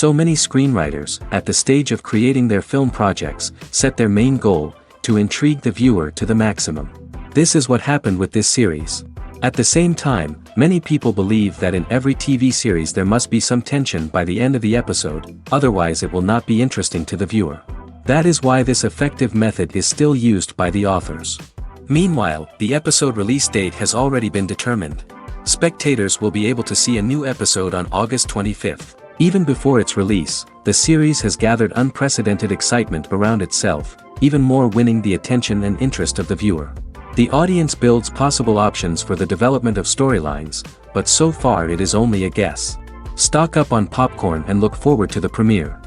So many screenwriters, at the stage of creating their film projects, set their main goal, to intrigue the viewer to the maximum. This is what happened with this series. At the same time, many people believe that in every TV series there must be some tension by the end of the episode, otherwise it will not be interesting to the viewer. That is why this effective method is still used by the authors. Meanwhile, the episode release date has already been determined. Spectators will be able to see a new episode on August 25th. Even before its release, the series has gathered unprecedented excitement around itself, even more winning the attention and interest of the viewer. The audience builds possible options for the development of storylines, but so far it is only a guess. Stock up on popcorn and look forward to the premiere.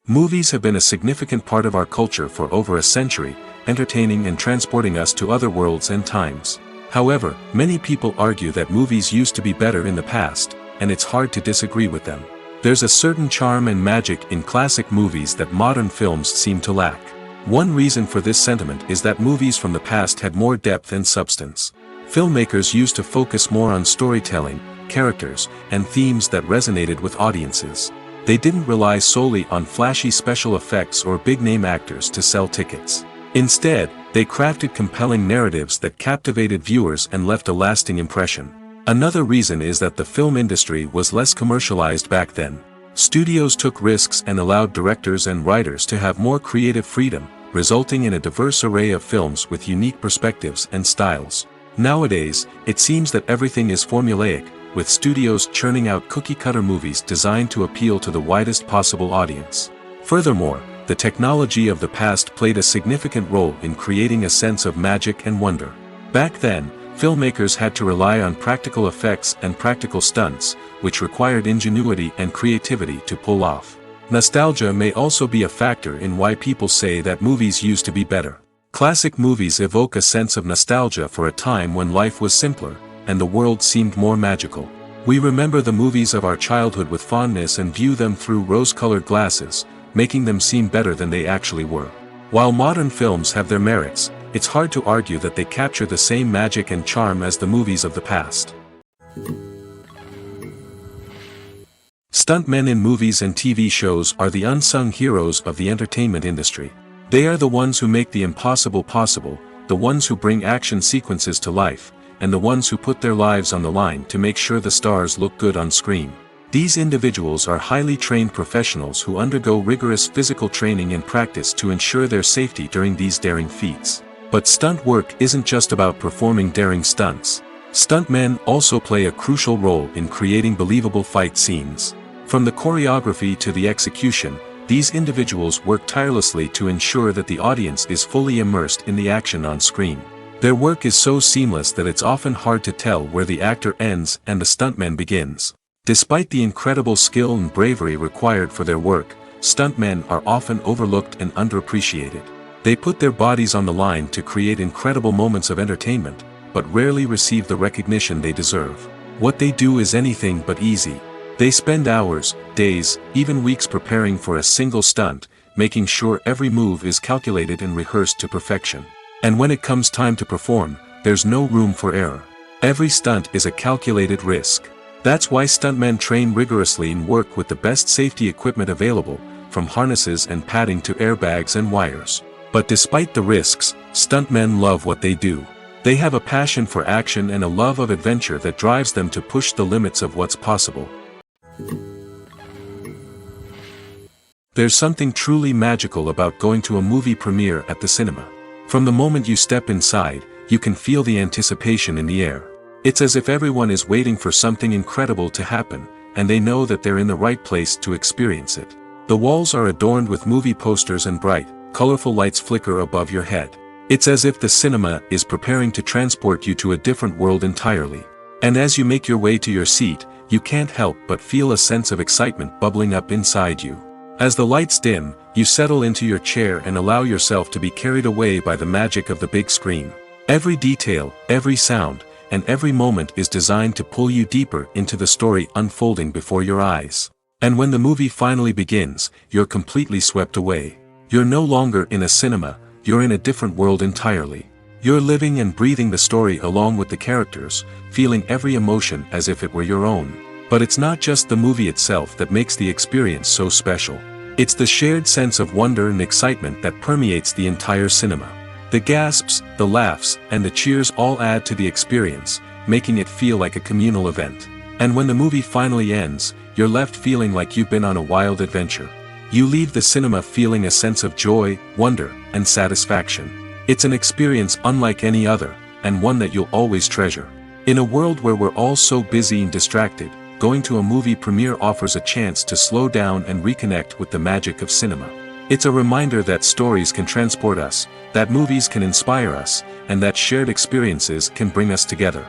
Movies have been a significant part of our culture for over a century, entertaining and transporting us to other worlds and times. However, many people argue that movies used to be better in the past, and it's hard to disagree with them. There's a certain charm and magic in classic movies that modern films seem to lack. One reason for this sentiment is that movies from the past had more depth and substance. Filmmakers used to focus more on storytelling, characters, and themes that resonated with audiences. They didn't rely solely on flashy special effects or big-name actors to sell tickets. Instead, they crafted compelling narratives that captivated viewers and left a lasting impression. Another reason is that the film industry was less commercialized back then. Studios took risks and allowed directors and writers to have more creative freedom, resulting in a diverse array of films with unique perspectives and styles. Nowadays, it seems that everything is formulaic, with studios churning out cookie-cutter movies designed to appeal to the widest possible audience. Furthermore, the technology of the past played a significant role in creating a sense of magic and wonder. Back then, filmmakers had to rely on practical effects and practical stunts, which required ingenuity and creativity to pull off. Nostalgia may also be a factor in why people say that movies used to be better. Classic movies evoke a sense of nostalgia for a time when life was simpler, and the world seemed more magical. We remember the movies of our childhood with fondness and view them through rose-colored glasses, making them seem better than they actually were. While modern films have their merits, it's hard to argue that they capture the same magic and charm as the movies of the past. Stuntmen in movies and TV shows are the unsung heroes of the entertainment industry. They are the ones who make the impossible possible, the ones who bring action sequences to life, and the ones who put their lives on the line to make sure the stars look good on screen. These individuals are highly trained professionals who undergo rigorous physical training and practice to ensure their safety during these daring feats. But stunt work isn't just about performing daring stunts. Stuntmen also play a crucial role in creating believable fight scenes. From the choreography to the execution, these individuals work tirelessly to ensure that the audience is fully immersed in the action on screen. Their work is so seamless that it's often hard to tell where the actor ends and the stuntman begins. Despite the incredible skill and bravery required for their work, stuntmen are often overlooked and underappreciated. They put their bodies on the line to create incredible moments of entertainment, but rarely receive the recognition they deserve. What they do is anything but easy. They spend hours, days, even weeks preparing for a single stunt, making sure every move is calculated and rehearsed to perfection. And when it comes time to perform, there's no room for error. Every stunt is a calculated risk. That's why stuntmen train rigorously and work with the best safety equipment available, from harnesses and padding to airbags and wires. But despite the risks, stuntmen love what they do. They have a passion for action and a love of adventure that drives them to push the limits of what's possible. There's something truly magical about going to a movie premiere at the cinema. From the moment you step inside, you can feel the anticipation in the air. It's as if everyone is waiting for something incredible to happen, and they know that they're in the right place to experience it. The walls are adorned with movie posters and bright, colorful lights flicker above your head. It's as if the cinema is preparing to transport you to a different world entirely. And as you make your way to your seat, you can't help but feel a sense of excitement bubbling up inside you. As the lights dim, you settle into your chair and allow yourself to be carried away by the magic of the big screen. Every detail, every sound, and every moment is designed to pull you deeper into the story unfolding before your eyes. And when the movie finally begins, you're completely swept away. You're no longer in a cinema, you're in a different world entirely. You're living and breathing the story along with the characters, feeling every emotion as if it were your own. But it's not just the movie itself that makes the experience so special. It's the shared sense of wonder and excitement that permeates the entire cinema. The gasps, the laughs, and the cheers all add to the experience, making it feel like a communal event. And when the movie finally ends, you're left feeling like you've been on a wild adventure. You leave the cinema feeling a sense of joy, wonder, and satisfaction. It's an experience unlike any other, and one that you'll always treasure. In a world where we're all so busy and distracted, going to a movie premiere offers a chance to slow down and reconnect with the magic of cinema. It's a reminder that stories can transport us, that movies can inspire us, and that shared experiences can bring us together.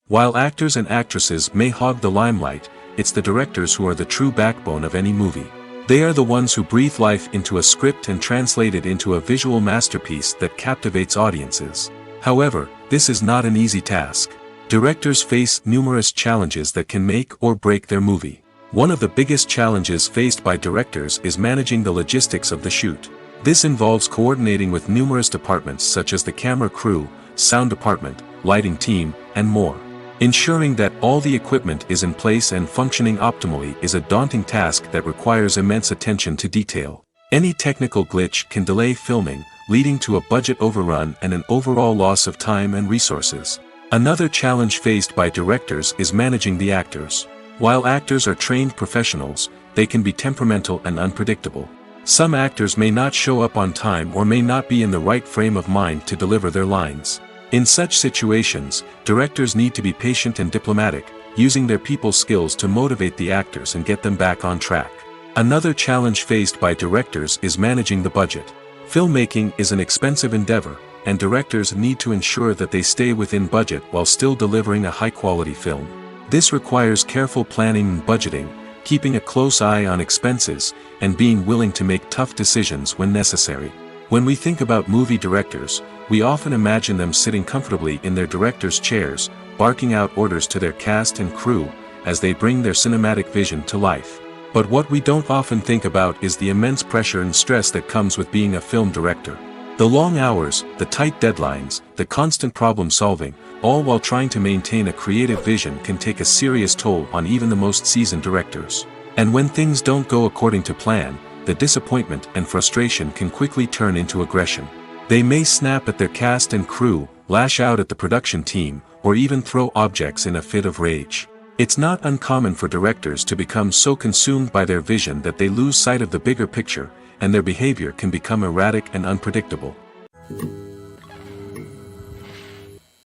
While actors and actresses may hog the limelight, it's the directors who are the true backbone of any movie. They are the ones who breathe life into a script and translate it into a visual masterpiece that captivates audiences. However, this is not an easy task. Directors face numerous challenges that can make or break their movie. One of the biggest challenges faced by directors is managing the logistics of the shoot. This involves coordinating with numerous departments such as the camera crew, sound department, lighting team, and more. Ensuring that all the equipment is in place and functioning optimally is a daunting task that requires immense attention to detail. Any technical glitch can delay filming, leading to a budget overrun and an overall loss of time and resources. Another challenge faced by directors is managing the actors. While actors are trained professionals, they can be temperamental and unpredictable. Some actors may not show up on time or may not be in the right frame of mind to deliver their lines. In such situations, directors need to be patient and diplomatic, using their people skills to motivate the actors and get them back on track. Another challenge faced by directors is managing the budget. Filmmaking is an expensive endeavor, and directors need to ensure that they stay within budget while still delivering a high-quality film. This requires careful planning and budgeting, keeping a close eye on expenses, and being willing to make tough decisions when necessary. When we think about movie directors, we often imagine them sitting comfortably in their director's chairs, barking out orders to their cast and crew, as they bring their cinematic vision to life. But what we don't often think about is the immense pressure and stress that comes with being a film director. The long hours, the tight deadlines, the constant problem solving, all while trying to maintain a creative vision can take a serious toll on even the most seasoned directors. And when things don't go according to plan, the disappointment and frustration can quickly turn into aggression. They may snap at their cast and crew, lash out at the production team, or even throw objects in a fit of rage. It's not uncommon for directors to become so consumed by their vision that they lose sight of the bigger picture, and their behavior can become erratic and unpredictable.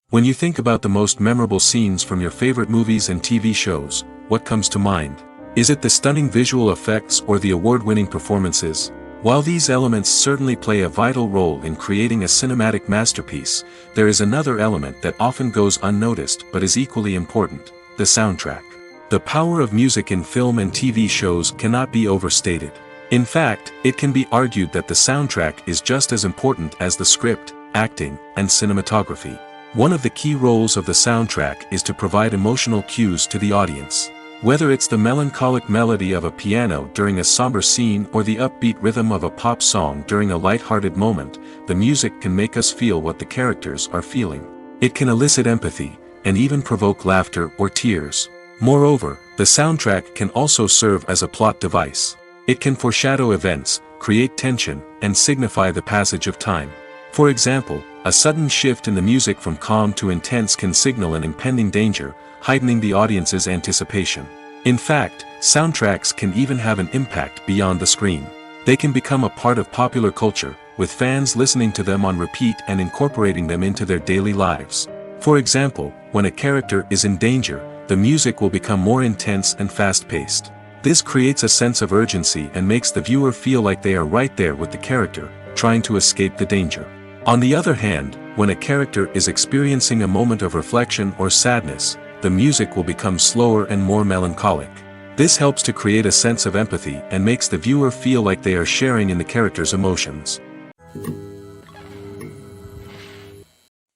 When you think about the most memorable scenes from your favorite movies and TV shows, what comes to mind? Is it the stunning visual effects or the award-winning performances? While these elements certainly play a vital role in creating a cinematic masterpiece, there is another element that often goes unnoticed but is equally important: the soundtrack. The power of music in film and TV shows cannot be overstated. In fact, it can be argued that the soundtrack is just as important as the script, acting, and cinematography. One of the key roles of the soundtrack is to provide emotional cues to the audience. Whether it's the melancholic melody of a piano during a somber scene or the upbeat rhythm of a pop song during a light-hearted moment, the music can make us feel what the characters are feeling. It can elicit empathy, and even provoke laughter or tears. Moreover, the soundtrack can also serve as a plot device. It can foreshadow events, create tension, and signify the passage of time. For example, a sudden shift in the music from calm to intense can signal an impending danger, heightening the audience's anticipation. In fact, soundtracks can even have an impact beyond the screen. They can become a part of popular culture, with fans listening to them on repeat and incorporating them into their daily lives. For example, when a character is in danger, the music will become more intense and fast-paced. This creates a sense of urgency and makes the viewer feel like they are right there with the character, trying to escape the danger. On the other hand, when a character is experiencing a moment of reflection or sadness, the music will become slower and more melancholic. This helps to create a sense of empathy and makes the viewer feel like they are sharing in the character's emotions.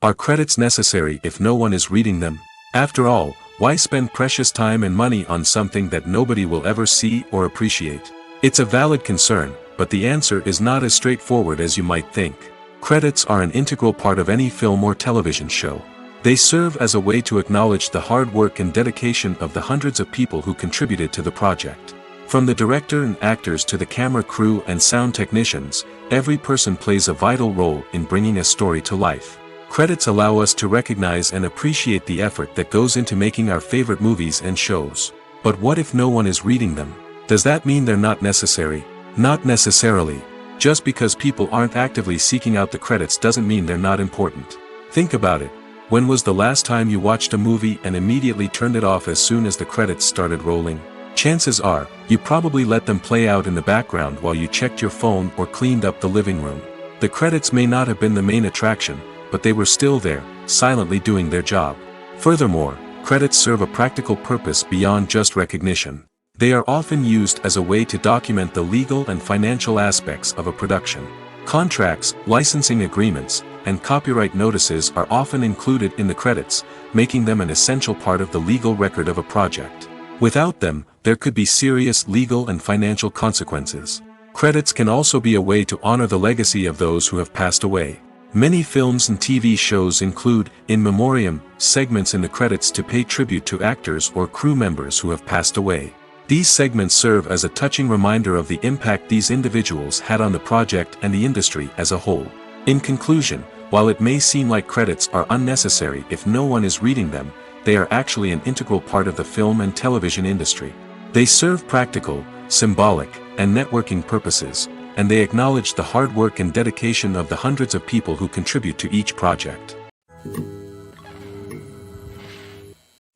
Are credits necessary if no one is reading them? After all, why spend precious time and money on something that nobody will ever see or appreciate? It's a valid concern, but the answer is not as straightforward as you might think. Credits are an integral part of any film or television show. They serve as a way to acknowledge the hard work and dedication of the hundreds of people who contributed to the project. From the director and actors to the camera crew and sound technicians, every person plays a vital role in bringing a story to life. Credits allow us to recognize and appreciate the effort that goes into making our favorite movies and shows. But what if no one is reading them? Does that mean they're not necessary? Not necessarily. Just because people aren't actively seeking out the credits doesn't mean they're not important. Think about it. When was the last time you watched a movie and immediately turned it off as soon as the credits started rolling? Chances are, you probably let them play out in the background while you checked your phone or cleaned up the living room. The credits may not have been the main attraction, but they were still there, silently doing their job. Furthermore, credits serve a practical purpose beyond just recognition. They are often used as a way to document the legal and financial aspects of a production. Contracts, licensing agreements, and copyright notices are often included in the credits, making them an essential part of the legal record of a project. Without them, there could be serious legal and financial consequences. Credits can also be a way to honor the legacy of those who have passed away. Many films and TV shows include, in memoriam, segments in the credits to pay tribute to actors or crew members who have passed away. These segments serve as a touching reminder of the impact these individuals had on the project and the industry as a whole. In conclusion, while it may seem like credits are unnecessary if no one is reading them, they are actually an integral part of the film and television industry. They serve practical, symbolic, and networking purposes, and they acknowledge the hard work and dedication of the hundreds of people who contribute to each project.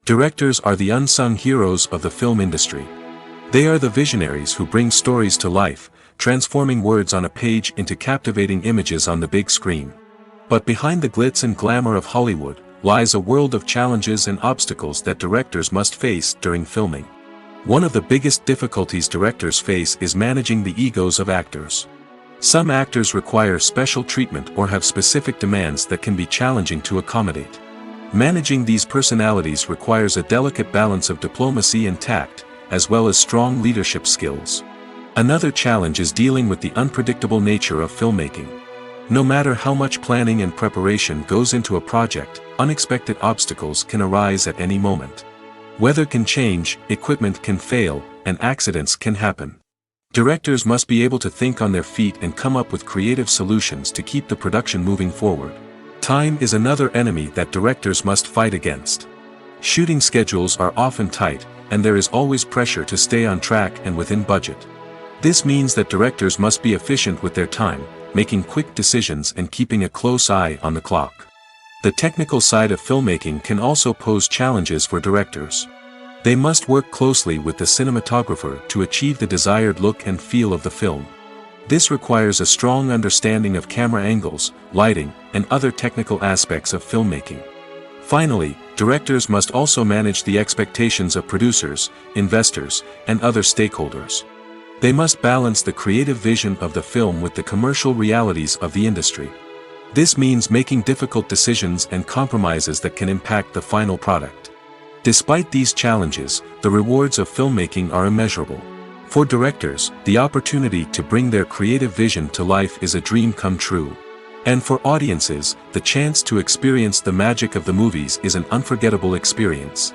Directors are the unsung heroes of the film industry. They are the visionaries who bring stories to life, transforming words on a page into captivating images on the big screen. But behind the glitz and glamour of Hollywood, lies a world of challenges and obstacles that directors must face during filming. One of the biggest difficulties directors face is managing the egos of actors. Some actors require special treatment or have specific demands that can be challenging to accommodate. Managing these personalities requires a delicate balance of diplomacy and tact, as well as strong leadership skills. Another challenge is dealing with the unpredictable nature of filmmaking. No matter how much planning and preparation goes into a project, unexpected obstacles can arise at any moment. Weather can change, equipment can fail, and accidents can happen. Directors must be able to think on their feet and come up with creative solutions to keep the production moving forward. Time is another enemy that directors must fight against. Shooting schedules are often tight, and there is always pressure to stay on track and within budget. This means that directors must be efficient with their time, making quick decisions and keeping a close eye on the clock. The technical side of filmmaking can also pose challenges for directors. They must work closely with the cinematographer to achieve the desired look and feel of the film. This requires a strong understanding of camera angles, lighting, and other technical aspects of filmmaking. Finally, directors must also manage the expectations of producers, investors, and other stakeholders. They must balance the creative vision of the film with the commercial realities of the industry. This means making difficult decisions and compromises that can impact the final product. Despite these challenges, the rewards of filmmaking are immeasurable. For directors, the opportunity to bring their creative vision to life is a dream come true. And for audiences, the chance to experience the magic of the movies is an unforgettable experience.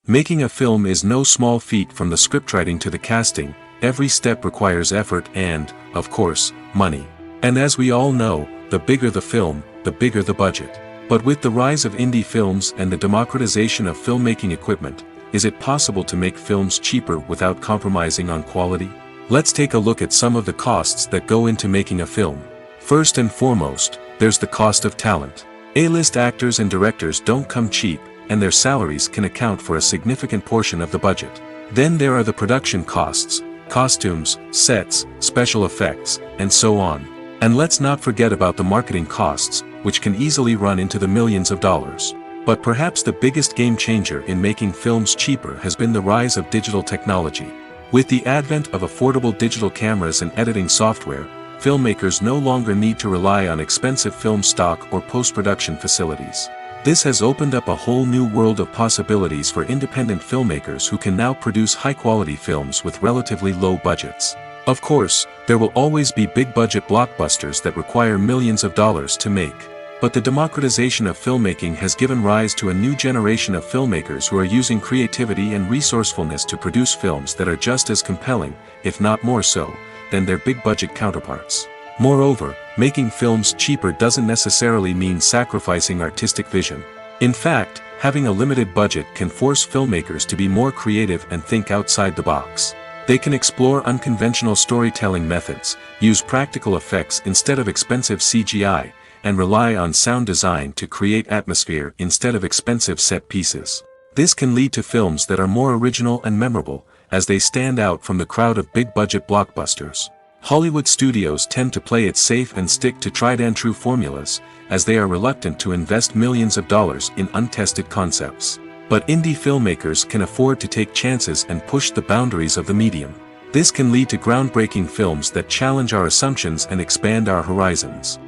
Making a film is no small feat. From the scriptwriting to the casting, every step requires effort and, of course, money. And as we all know, the bigger the film, the bigger the budget. But with the rise of indie films and the democratization of filmmaking equipment, is it possible to make films cheaper without compromising on quality? Let's take a look at some of the costs that go into making a film. First and foremost, there's the cost of talent. A-list actors and directors don't come cheap, and their salaries can account for a significant portion of the budget. Then there are the production costs, costumes, sets, special effects, and so on. And let's not forget about the marketing costs, which can easily run into the millions of dollars. But perhaps the biggest game changer in making films cheaper has been the rise of digital technology. With the advent of affordable digital cameras and editing software, filmmakers no longer need to rely on expensive film stock or post-production facilities. This has opened up a whole new world of possibilities for independent filmmakers who can now produce high-quality films with relatively low budgets. Of course, there will always be big-budget blockbusters that require millions of dollars to make. But the democratization of filmmaking has given rise to a new generation of filmmakers who are using creativity and resourcefulness to produce films that are just as compelling, if not more so, than their big-budget counterparts. Moreover, making films cheaper doesn't necessarily mean sacrificing artistic vision. In fact, having a limited budget can force filmmakers to be more creative and think outside the box. They can explore unconventional storytelling methods, use practical effects instead of expensive CGI, and rely on sound design to create atmosphere instead of expensive set pieces. This can lead to films that are more original and memorable, as they stand out from the crowd of big-budget blockbusters. Hollywood studios tend to play it safe and stick to tried-and-true formulas, as they are reluctant to invest millions of dollars in untested concepts. But indie filmmakers can afford to take chances and push the boundaries of the medium. This can lead to groundbreaking films that challenge our assumptions and expand our horizons.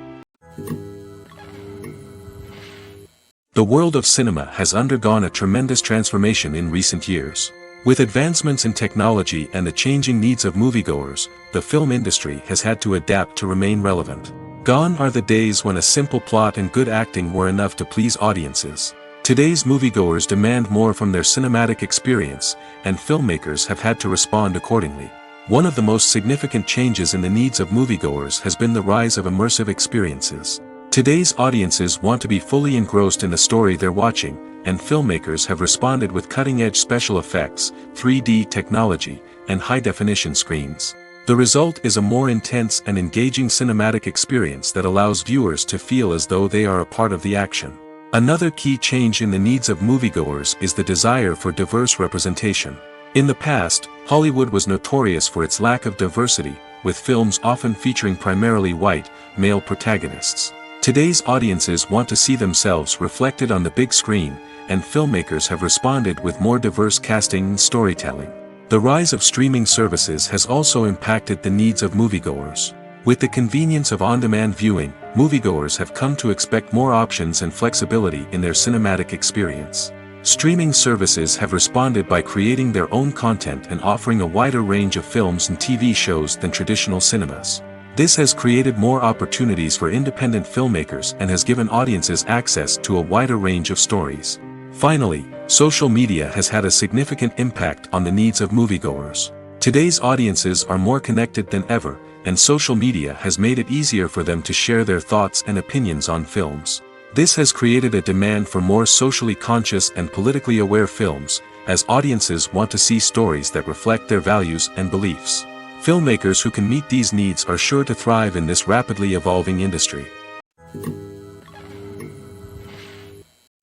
The world of cinema has undergone a tremendous transformation in recent years. With advancements in technology and the changing needs of moviegoers, the film industry has had to adapt to remain relevant. Gone are the days when a simple plot and good acting were enough to please audiences. Today's moviegoers demand more from their cinematic experience, and filmmakers have had to respond accordingly. One of the most significant changes in the needs of moviegoers has been the rise of immersive experiences. Today's audiences want to be fully engrossed in the story they're watching, and filmmakers have responded with cutting-edge special effects, 3D technology, and high-definition screens. The result is a more intense and engaging cinematic experience that allows viewers to feel as though they are a part of the action. Another key change in the needs of moviegoers is the desire for diverse representation. In the past, Hollywood was notorious for its lack of diversity, with films often featuring primarily white, male protagonists. Today's audiences want to see themselves reflected on the big screen, and filmmakers have responded with more diverse casting and storytelling. The rise of streaming services has also impacted the needs of moviegoers. With the convenience of on-demand viewing, moviegoers have come to expect more options and flexibility in their cinematic experience. Streaming services have responded by creating their own content and offering a wider range of films and TV shows than traditional cinemas. This has created more opportunities for independent filmmakers and has given audiences access to a wider range of stories. Finally, social media has had a significant impact on the needs of moviegoers. Today's audiences are more connected than ever, and social media has made it easier for them to share their thoughts and opinions on films. This has created a demand for more socially conscious and politically aware films, as audiences want to see stories that reflect their values and beliefs. Filmmakers who can meet these needs are sure to thrive in this rapidly evolving industry.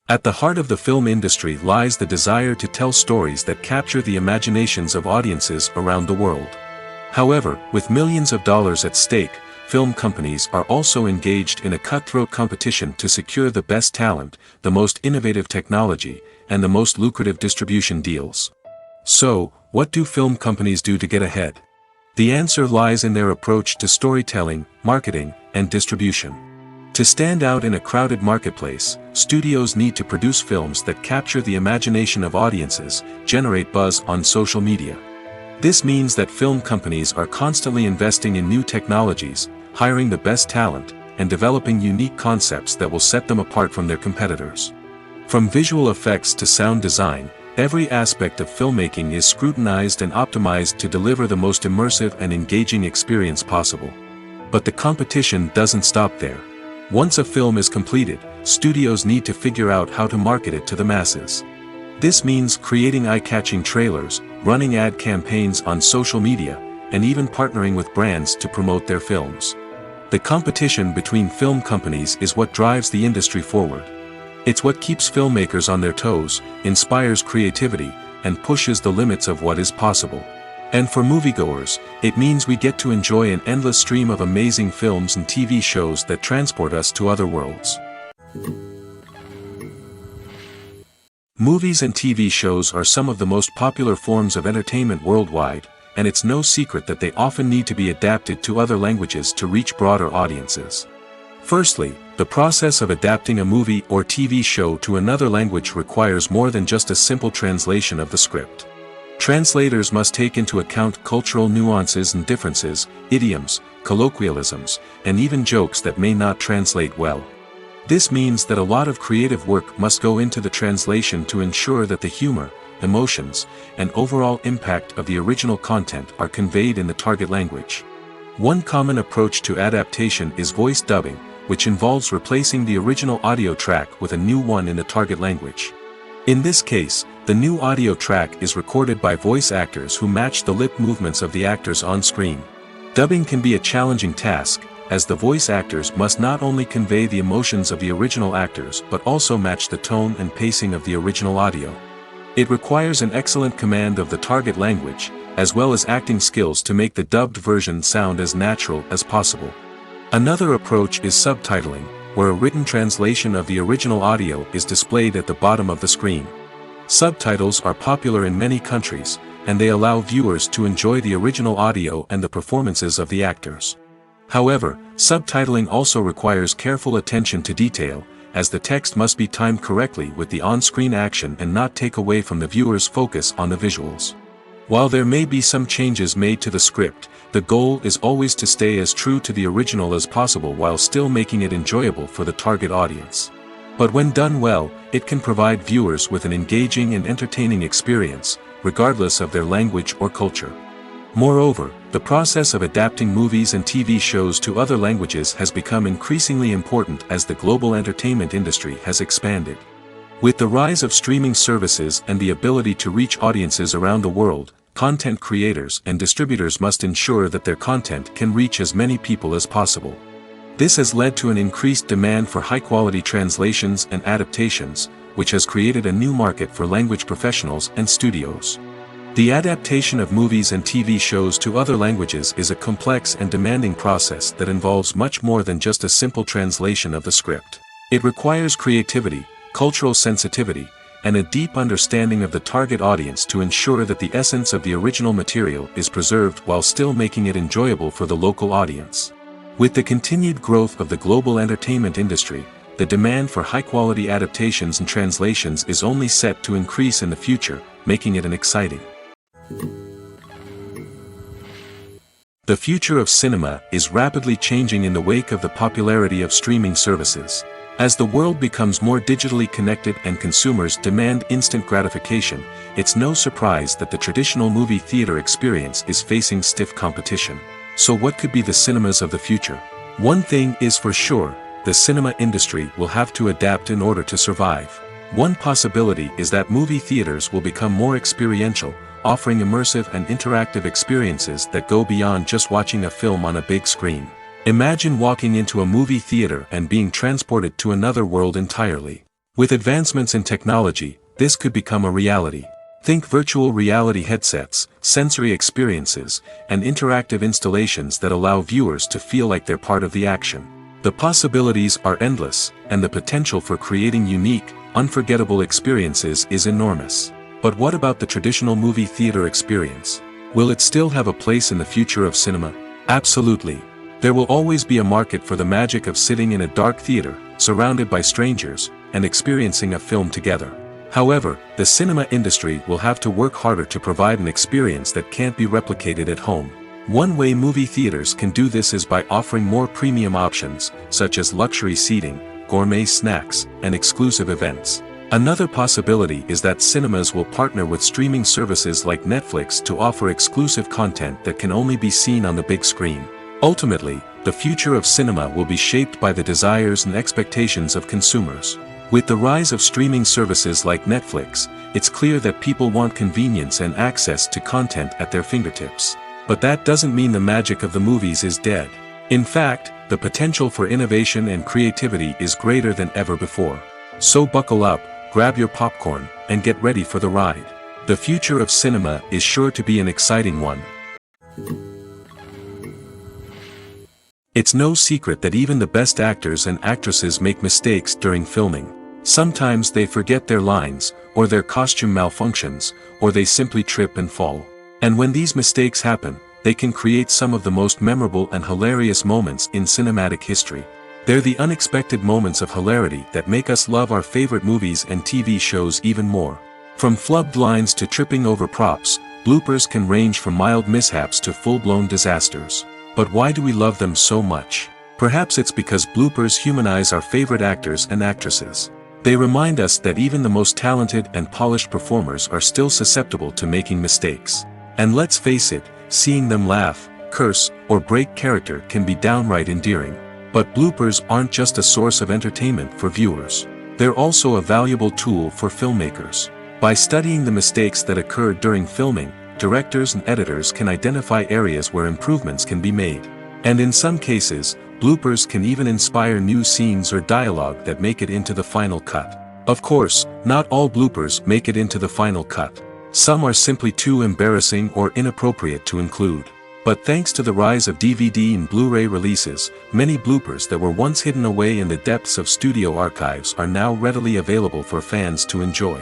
At the heart of the film industry lies the desire to tell stories that capture the imaginations of audiences around the world. However, with millions of dollars at stake, film companies are also engaged in a cutthroat competition to secure the best talent, the most innovative technology, and the most lucrative distribution deals. So, what do film companies do to get ahead? The answer lies in their approach to storytelling, marketing, and distribution. To stand out in a crowded marketplace, studios need to produce films that capture the imagination of audiences, generate buzz on social media. This means that film companies are constantly investing in new technologies, hiring the best talent, and developing unique concepts that will set them apart from their competitors. From visual effects to sound design, every aspect of filmmaking is scrutinized and optimized to deliver the most immersive and engaging experience possible. But the competition doesn't stop there. Once a film is completed, studios need to figure out how to market it to the masses. This means creating eye-catching trailers, running ad campaigns on social media, and even partnering with brands to promote their films. The competition between film companies is what drives the industry forward. It's what keeps filmmakers on their toes, inspires creativity, and pushes the limits of what is possible. And for moviegoers, it means we get to enjoy an endless stream of amazing films and TV shows that transport us to other worlds. Movies and TV shows are some of the most popular forms of entertainment worldwide, and it's no secret that they often need to be adapted to other languages to reach broader audiences. Firstly, the process of adapting a movie or TV show to another language requires more than just a simple translation of the script. Translators must take into account cultural nuances and differences, idioms, colloquialisms, and even jokes that may not translate well. This means that a lot of creative work must go into the translation to ensure that the humor, emotions, and overall impact of the original content are conveyed in the target language. One common approach to adaptation is voice dubbing, which involves replacing the original audio track with a new one in the target language. In this case, the new audio track is recorded by voice actors who match the lip movements of the actors on screen. Dubbing can be a challenging task, as the voice actors must not only convey the emotions of the original actors but also match the tone and pacing of the original audio. It requires an excellent command of the target language, as well as acting skills to make the dubbed version sound as natural as possible. Another approach is subtitling, where a written translation of the original audio is displayed at the bottom of the screen. Subtitles are popular in many countries, and they allow viewers to enjoy the original audio and the performances of the actors. However, subtitling also requires careful attention to detail, as the text must be timed correctly with the on-screen action and not take away from the viewer's focus on the visuals. While there may be some changes made to the script, the goal is always to stay as true to the original as possible while still making it enjoyable for the target audience. But when done well, it can provide viewers with an engaging and entertaining experience, regardless of their language or culture. Moreover, the process of adapting movies and TV shows to other languages has become increasingly important as the global entertainment industry has expanded. With the rise of streaming services and the ability to reach audiences around the world, content creators and distributors must ensure that their content can reach as many people as possible. This has led to an increased demand for high-quality translations and adaptations, which has created a new market for language professionals and studios. The adaptation of movies and TV shows to other languages is a complex and demanding process that involves much more than just a simple translation of the script. It requires creativity, cultural sensitivity, and a deep understanding of the target audience to ensure that the essence of the original material is preserved while still making it enjoyable for the local audience. With the continued growth of the global entertainment industry, the demand for high-quality adaptations and translations is only set to increase in the future, making it an exciting. The future of cinema is rapidly changing in the wake of the popularity of streaming services. As the world becomes more digitally connected and consumers demand instant gratification, it's no surprise that the traditional movie theater experience is facing stiff competition. So what could be the cinemas of the future? One thing is for sure, the cinema industry will have to adapt in order to survive. One possibility is that movie theaters will become more experiential, offering immersive and interactive experiences that go beyond just watching a film on a big screen. Imagine walking into a movie theater and being transported to another world entirely. With advancements in technology, this could become a reality. Think virtual reality headsets, sensory experiences, and interactive installations that allow viewers to feel like they're part of the action. The possibilities are endless, and the potential for creating unique, unforgettable experiences is enormous. But what about the traditional movie theater experience? Will it still have a place in the future of cinema? Absolutely. There will always be a market for the magic of sitting in a dark theater, surrounded by strangers, and experiencing a film together. However, the cinema industry will have to work harder to provide an experience that can't be replicated at home. One way movie theaters can do this is by offering more premium options, such as luxury seating, gourmet snacks, and exclusive events. Another possibility is that cinemas will partner with streaming services like Netflix to offer exclusive content that can only be seen on the big screen. Ultimately, the future of cinema will be shaped by the desires and expectations of consumers. With the rise of streaming services like Netflix, it's clear that people want convenience and access to content at their fingertips. But that doesn't mean the magic of the movies is dead. In fact, the potential for innovation and creativity is greater than ever before. So buckle up, grab your popcorn, and get ready for the ride. The future of cinema is sure to be an exciting one. It's no secret that even the best actors and actresses make mistakes during filming. Sometimes they forget their lines, or their costume malfunctions, or they simply trip and fall. And when these mistakes happen, they can create some of the most memorable and hilarious moments in cinematic history. They're the unexpected moments of hilarity that make us love our favorite movies and TV shows even more. From flubbed lines to tripping over props, bloopers can range from mild mishaps to full-blown disasters. But why do we love them so much? Perhaps it's because bloopers humanize our favorite actors and actresses. They remind us that even the most talented and polished performers are still susceptible to making mistakes. And let's face it, seeing them laugh, curse, or break character can be downright endearing. But bloopers aren't just a source of entertainment for viewers. They're also a valuable tool for filmmakers. By studying the mistakes that occurred during filming, directors and editors can identify areas where improvements can be made. And in some cases, bloopers can even inspire new scenes or dialogue that make it into the final cut. Of course, not all bloopers make it into the final cut. Some are simply too embarrassing or inappropriate to include. But thanks to the rise of DVD and Blu-ray releases, many bloopers that were once hidden away in the depths of studio archives are now readily available for fans to enjoy.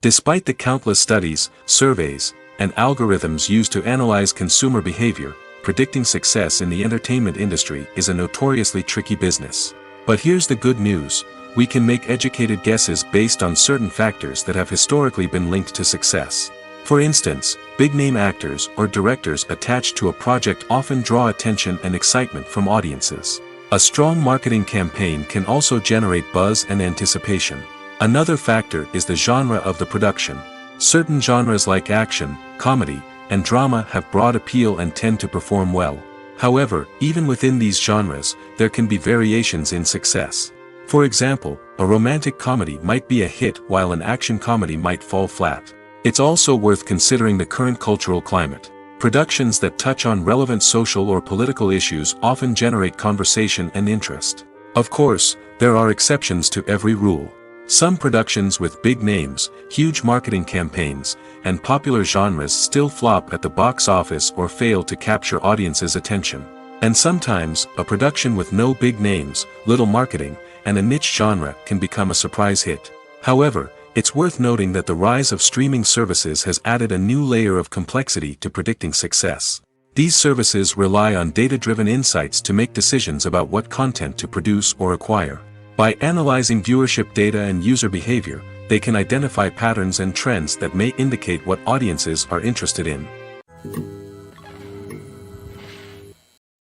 Despite the countless studies, surveys, and algorithms used to analyze consumer behavior, predicting success in the entertainment industry is a notoriously tricky business. But here's the good news: we can make educated guesses based on certain factors that have historically been linked to success. For instance, big-name actors or directors attached to a project often draw attention and excitement from audiences. A strong marketing campaign can also generate buzz and anticipation. Another factor is the genre of the production. Certain genres like action, comedy, and drama have broad appeal and tend to perform well. However, even within these genres, there can be variations in success. For example, a romantic comedy might be a hit while an action comedy might fall flat. It's also worth considering the current cultural climate. Productions that touch on relevant social or political issues often generate conversation and interest. Of course, there are exceptions to every rule. Some productions with big names, huge marketing campaigns, and popular genres still flop at the box office or fail to capture audiences' attention. And sometimes, a production with no big names, little marketing, and a niche genre can become a surprise hit. However, it's worth noting that the rise of streaming services has added a new layer of complexity to predicting success. These services rely on data-driven insights to make decisions about what content to produce or acquire. By analyzing viewership data and user behavior, they can identify patterns and trends that may indicate what audiences are interested in.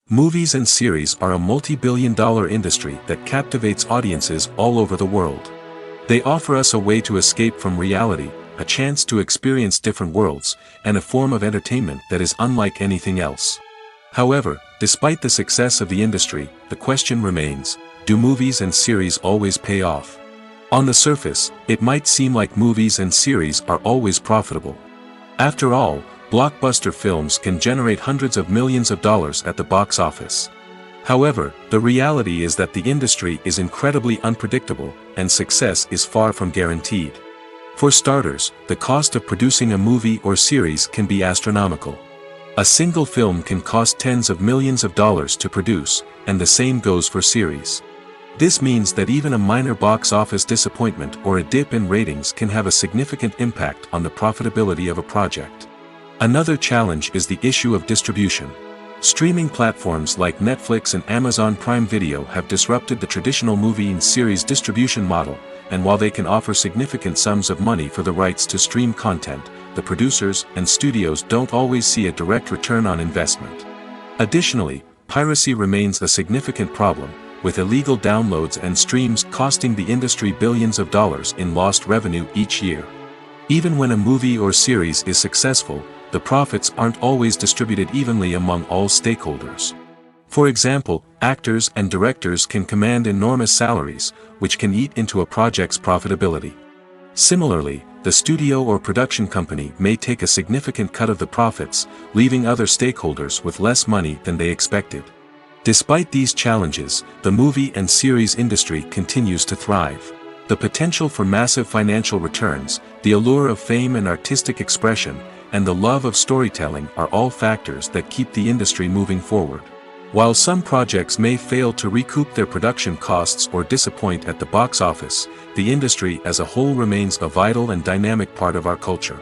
Movies and series are a multi-billion-dollar industry that captivates audiences all over the world. They offer us a way to escape from reality, a chance to experience different worlds, and a form of entertainment that is unlike anything else. However, despite the success of the industry, the question remains: do movies and series always pay off? On the surface, it might seem like movies and series are always profitable. After all, blockbuster films can generate hundreds of millions of dollars at the box office. However, the reality is that the industry is incredibly unpredictable, and success is far from guaranteed. For starters, the cost of producing a movie or series can be astronomical. A single film can cost tens of millions of dollars to produce, and the same goes for series. This means that even a minor box office disappointment or a dip in ratings can have a significant impact on the profitability of a project. Another challenge is the issue of distribution. Streaming platforms like Netflix and Amazon Prime Video have disrupted the traditional movie and series distribution model, and while they can offer significant sums of money for the rights to stream content, the producers and studios don't always see a direct return on investment. Additionally, piracy remains a significant problem, with illegal downloads and streams costing the industry billions of dollars in lost revenue each year. Even when a movie or series is successful, the profits aren't always distributed evenly among all stakeholders. For example, actors and directors can command enormous salaries, which can eat into a project's profitability. Similarly, the studio or production company may take a significant cut of the profits, leaving other stakeholders with less money than they expected. Despite these challenges, the movie and series industry continues to thrive. The potential for massive financial returns, the allure of fame and artistic expression, and the love of storytelling are all factors that keep the industry moving forward. While some projects may fail to recoup their production costs or disappoint at the box office, the industry as a whole remains a vital and dynamic part of our culture.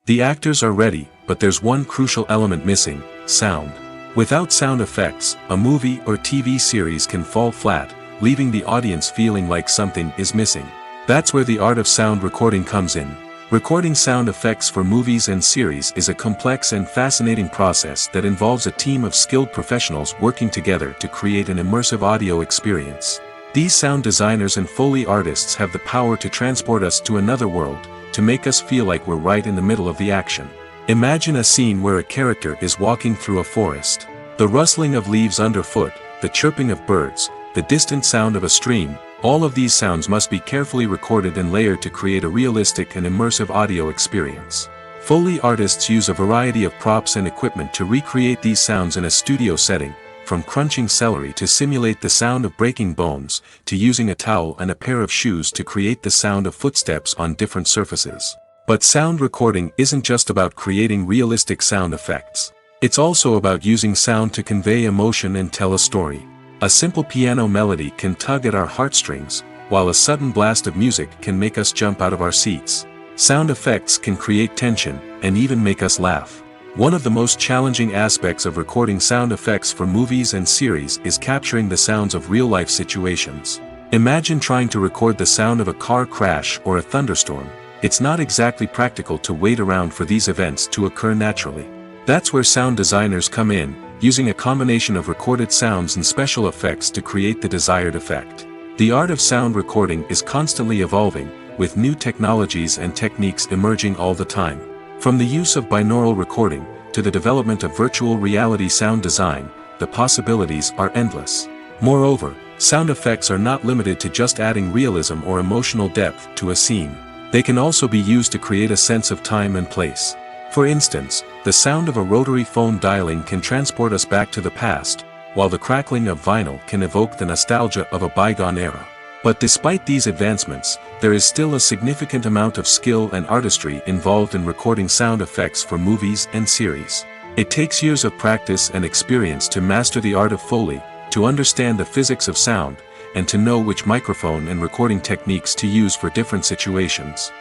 The actors are ready, but there's one crucial element missing: sound. Without sound effects, a movie or TV series can fall flat, leaving the audience feeling like something is missing. That's where the art of sound recording comes in. Recording sound effects for movies and series is a complex and fascinating process that involves a team of skilled professionals working together to create an immersive audio experience. These sound designers and Foley artists have the power to transport us to another world, to make us feel like we're right in the middle of the action. Imagine a scene where a character is walking through a forest. The rustling of leaves underfoot, the chirping of birds, the distant sound of a stream, all of these sounds must be carefully recorded and layered to create a realistic and immersive audio experience. Foley artists use a variety of props and equipment to recreate these sounds in a studio setting, from crunching celery to simulate the sound of breaking bones, to using a towel and a pair of shoes to create the sound of footsteps on different surfaces. But sound recording isn't just about creating realistic sound effects. It's also about using sound to convey emotion and tell a story. A simple piano melody can tug at our heartstrings, while a sudden blast of music can make us jump out of our seats. Sound effects can create tension, and even make us laugh. One of the most challenging aspects of recording sound effects for movies and series is capturing the sounds of real-life situations. Imagine trying to record the sound of a car crash or a thunderstorm. It's not exactly practical to wait around for these events to occur naturally. That's where sound designers come in, using a combination of recorded sounds and special effects to create the desired effect. The art of sound recording is constantly evolving, with new technologies and techniques emerging all the time. From the use of binaural recording, to the development of virtual reality sound design, the possibilities are endless. Moreover, sound effects are not limited to just adding realism or emotional depth to a scene. They can also be used to create a sense of time and place. For instance, the sound of a rotary phone dialing can transport us back to the past, while the crackling of vinyl can evoke the nostalgia of a bygone era. But despite these advancements, there is still a significant amount of skill and artistry involved in recording sound effects for movies and series. It takes years of practice and experience to master the art of Foley, to understand the physics of sound, and to know which microphone and recording techniques to use for different situations.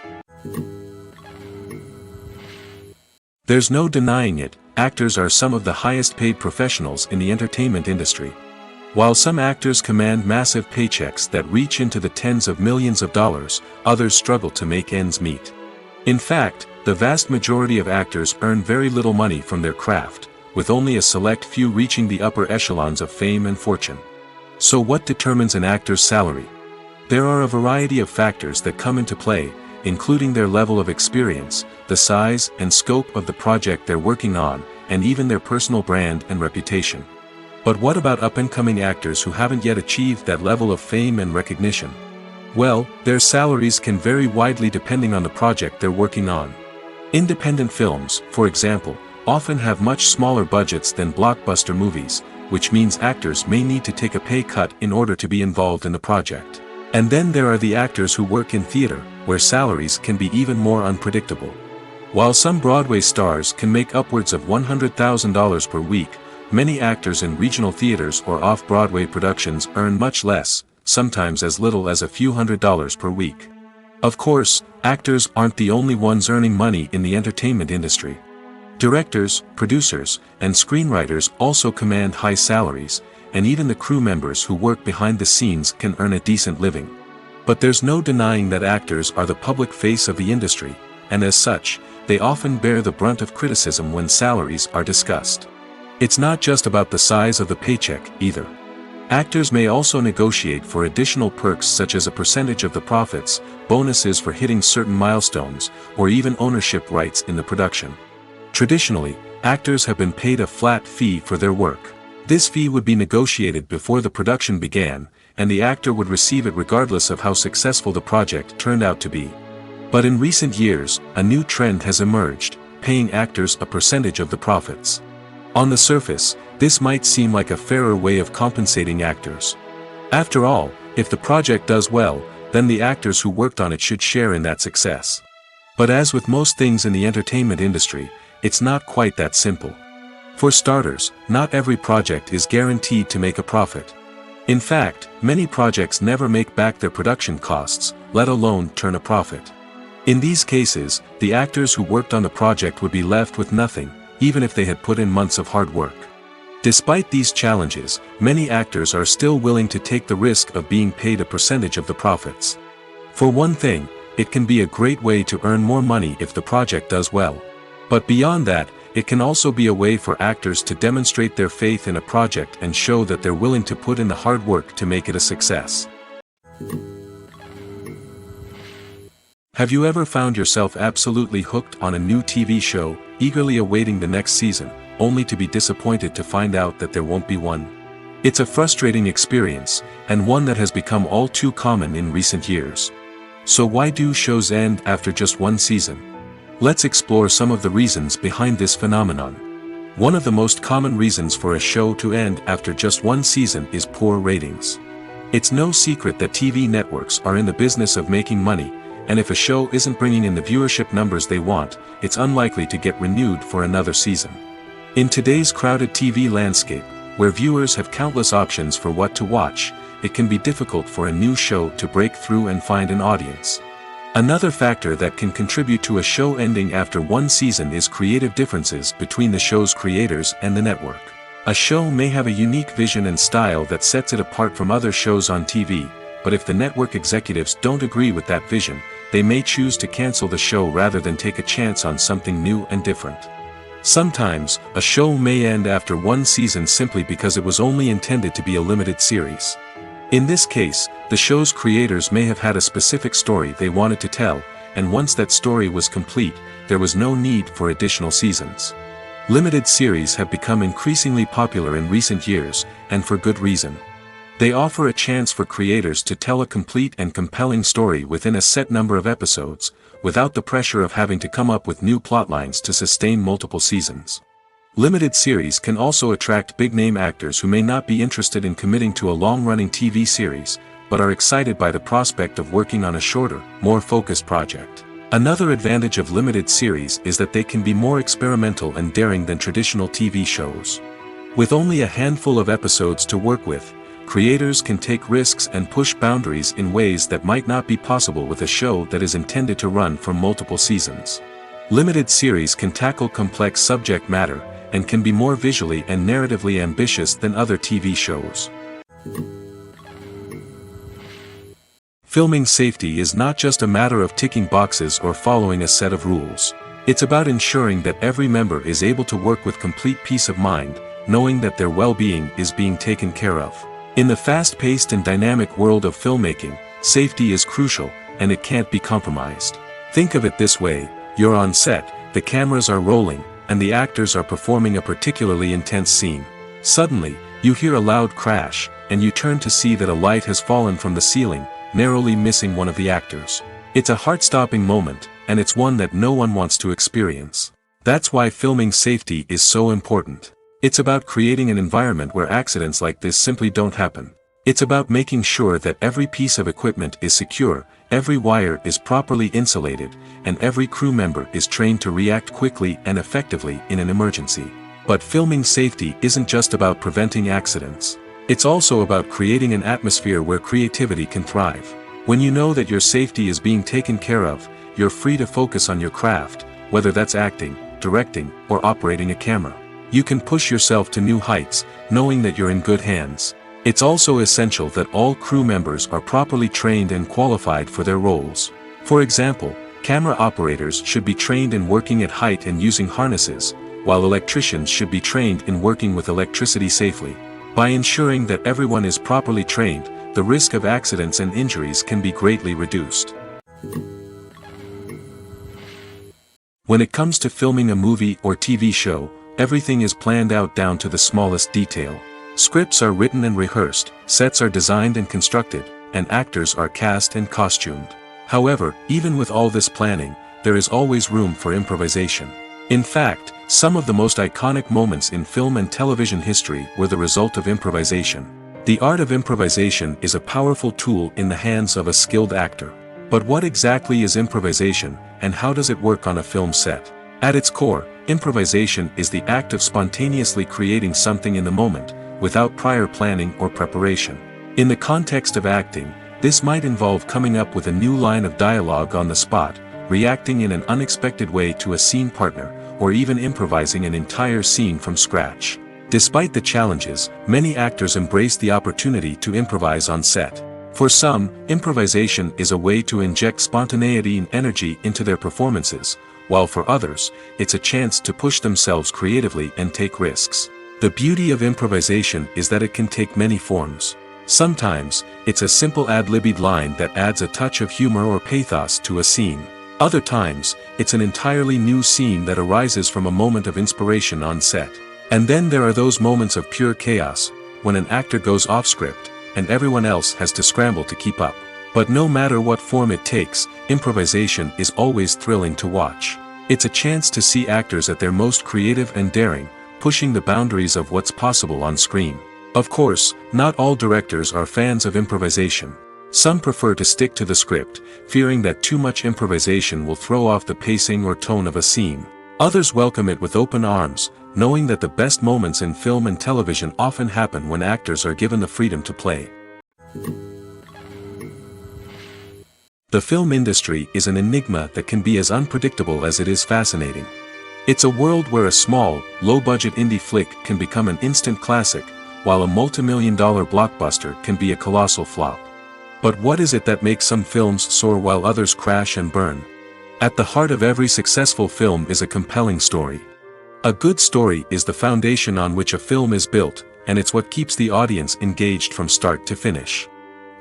There's no denying it, actors are some of the highest paid professionals in the entertainment industry. While some actors command massive paychecks that reach into the tens of millions of dollars, others struggle to make ends meet. In fact, the vast majority of actors earn very little money from their craft, with only a select few reaching the upper echelons of fame and fortune. So what determines an actor's salary? There are a variety of factors that come into play, including their level of experience, the size and scope of the project they're working on, and even their personal brand and reputation. But what about up-and-coming actors who haven't yet achieved that level of fame and recognition? Well, their salaries can vary widely depending on the project they're working on. Independent films, for example, often have much smaller budgets than blockbuster movies, which means actors may need to take a pay cut in order to be involved in the project. And then there are the actors who work in theater, where salaries can be even more unpredictable. While some Broadway stars can make upwards of $100,000 per week, many actors in regional theaters or off-Broadway productions earn much less, sometimes as little as a few $100s per week. Of course, actors aren't the only ones earning money in the entertainment industry. Directors, producers, and screenwriters also command high salaries, and even the crew members who work behind the scenes can earn a decent living. But there's no denying that actors are the public face of the industry, and as such, they often bear the brunt of criticism when salaries are discussed. It's not just about the size of the paycheck, either. Actors may also negotiate for additional perks such as a percentage of the profits, bonuses for hitting certain milestones, or even ownership rights in the production. Traditionally, actors have been paid a flat fee for their work. This fee would be negotiated before the production began, and the actor would receive it regardless of how successful the project turned out to be. But in recent years, a new trend has emerged, paying actors a percentage of the profits. On the surface, this might seem like a fairer way of compensating actors. After all, if the project does well, then the actors who worked on it should share in that success. But as with most things in the entertainment industry, it's not quite that simple. For starters, not every project is guaranteed to make a profit. In fact, many projects never make back their production costs, let alone turn a profit. In these cases, the actors who worked on the project would be left with nothing, even if they had put in months of hard work. Despite these challenges, many actors are still willing to take the risk of being paid a percentage of the profits. For one thing, it can be a great way to earn more money if the project does well. But beyond that, it can also be a way for actors to demonstrate their faith in a project and show that they're willing to put in the hard work to make it a success. Have you ever found yourself absolutely hooked on a new TV show, eagerly awaiting the next season, only to be disappointed to find out that there won't be one? It's a frustrating experience, and one that has become all too common in recent years. So why do shows end after just one season? Let's explore some of the reasons behind this phenomenon. One of the most common reasons for a show to end after just one season is poor ratings. It's no secret that TV networks are in the business of making money, and if a show isn't bringing in the viewership numbers they want, it's unlikely to get renewed for another season. In today's crowded TV landscape, where viewers have countless options for what to watch, it can be difficult for a new show to break through and find an audience. Another factor that can contribute to a show ending after one season is creative differences between the show's creators and the network. A show may have a unique vision and style that sets it apart from other shows on TV, but if the network executives don't agree with that vision, they may choose to cancel the show rather than take a chance on something new and different. Sometimes, a show may end after one season simply because it was only intended to be a limited series. In this case, the show's creators may have had a specific story they wanted to tell, and once that story was complete, there was no need for additional seasons. Limited series have become increasingly popular in recent years, and for good reason. They offer a chance for creators to tell a complete and compelling story within a set number of episodes, without the pressure of having to come up with new plotlines to sustain multiple seasons. Limited series can also attract big-name actors who may not be interested in committing to a long-running TV series, but are excited by the prospect of working on a shorter, more focused project. Another advantage of limited series is that they can be more experimental and daring than traditional TV shows. With only a handful of episodes to work with, creators can take risks and push boundaries in ways that might not be possible with a show that is intended to run for multiple seasons. Limited series can tackle complex subject matter, and can be more visually and narratively ambitious than other TV shows. Filming safety is not just a matter of ticking boxes or following a set of rules. It's about ensuring that every member is able to work with complete peace of mind, knowing that their well-being is being taken care of. In the fast-paced and dynamic world of filmmaking, safety is crucial, and it can't be compromised. Think of it this way: you're on set, the cameras are rolling, and the actors are performing a particularly intense scene. Suddenly, you hear a loud crash, and you turn to see that a light has fallen from the ceiling, narrowly missing one of the actors. It's a heart-stopping moment, and it's one that no one wants to experience. That's why filming safety is so important. It's about creating an environment where accidents like this simply don't happen. It's about making sure that every piece of equipment is secure, every wire is properly insulated, and every crew member is trained to react quickly and effectively in an emergency. But filming safety isn't just about preventing accidents. It's also about creating an atmosphere where creativity can thrive. When you know that your safety is being taken care of, you're free to focus on your craft, whether that's acting, directing, or operating a camera. You can push yourself to new heights, knowing that you're in good hands. It's also essential that all crew members are properly trained and qualified for their roles. For example, camera operators should be trained in working at height and using harnesses, while electricians should be trained in working with electricity safely. By ensuring that everyone is properly trained, the risk of accidents and injuries can be greatly reduced. When it comes to filming a movie or TV show, everything is planned out down to the smallest detail. Scripts are written and rehearsed, sets are designed and constructed, and actors are cast and costumed. However, even with all this planning, there is always room for improvisation. In fact, some of the most iconic moments in film and television history were the result of improvisation. The art of improvisation is a powerful tool in the hands of a skilled actor. But what exactly is improvisation, and how does it work on a film set? At its core, improvisation is the act of spontaneously creating something in the moment, without prior planning or preparation. In the context of acting, this might involve coming up with a new line of dialogue on the spot, reacting in an unexpected way to a scene partner, or even improvising an entire scene from scratch. Despite the challenges, many actors embrace the opportunity to improvise on set. For some, improvisation is a way to inject spontaneity and energy into their performances, while for others, it's a chance to push themselves creatively and take risks. The beauty of improvisation is that it can take many forms. Sometimes, it's a simple ad-libbed line that adds a touch of humor or pathos to a scene. Other times, it's an entirely new scene that arises from a moment of inspiration on set. And then there are those moments of pure chaos, when an actor goes off script, and everyone else has to scramble to keep up. But no matter what form it takes, improvisation is always thrilling to watch. It's a chance to see actors at their most creative and daring, pushing the boundaries of what's possible on screen. Of course, not all directors are fans of improvisation. Some prefer to stick to the script, fearing that too much improvisation will throw off the pacing or tone of a scene. Others welcome it with open arms, knowing that the best moments in film and television often happen when actors are given the freedom to play. The film industry is an enigma that can be as unpredictable as it is fascinating. It's a world where a small, low-budget indie flick can become an instant classic, while a multi-million-dollar blockbuster can be a colossal flop. But what is it that makes some films soar while others crash and burn? At the heart of every successful film is a compelling story. A good story is the foundation on which a film is built, and it's what keeps the audience engaged from start to finish.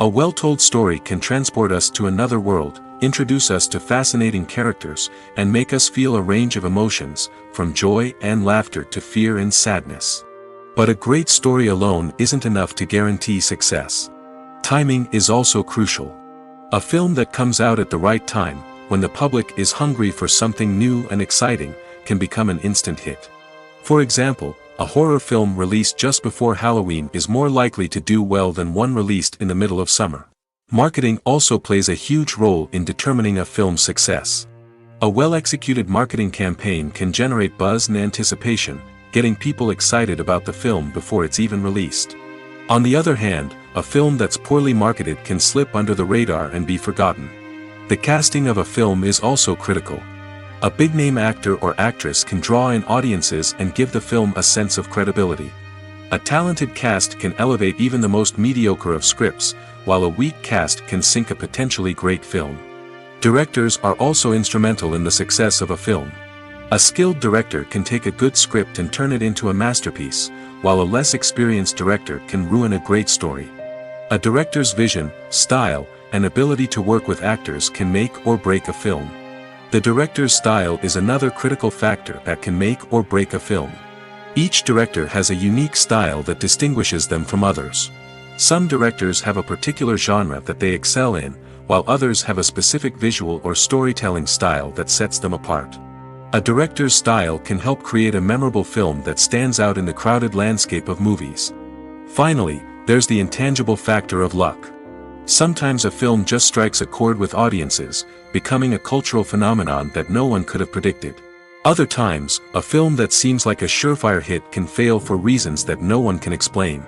A well-told story can transport us to another world, introduce us to fascinating characters, and make us feel a range of emotions, from joy and laughter to fear and sadness. But a great story alone isn't enough to guarantee success. Timing is also crucial. A film that comes out at the right time, when the public is hungry for something new and exciting, can become an instant hit. For example, a horror film released just before Halloween is more likely to do well than one released in the middle of summer. Marketing also plays a huge role in determining a film's success. A well-executed marketing campaign can generate buzz and anticipation, getting people excited about the film before it's even released. On the other hand, a film that's poorly marketed can slip under the radar and be forgotten. The casting of a film is also critical. A big-name actor or actress can draw in audiences and give the film a sense of credibility. A talented cast can elevate even the most mediocre of scripts, while a weak cast can sink a potentially great film. Directors are also instrumental in the success of a film. A skilled director can take a good script and turn it into a masterpiece, while a less experienced director can ruin a great story. A director's vision, style, and ability to work with actors can make or break a film. The director's style is another critical factor that can make or break a film. Each director has a unique style that distinguishes them from others. Some directors have a particular genre that they excel in, while others have a specific visual or storytelling style that sets them apart. A director's style can help create a memorable film that stands out in the crowded landscape of movies. Finally, there's the intangible factor of luck. Sometimes a film just strikes a chord with audiences, becoming a cultural phenomenon that no one could have predicted. Other times, a film that seems like a surefire hit can fail for reasons that no one can explain.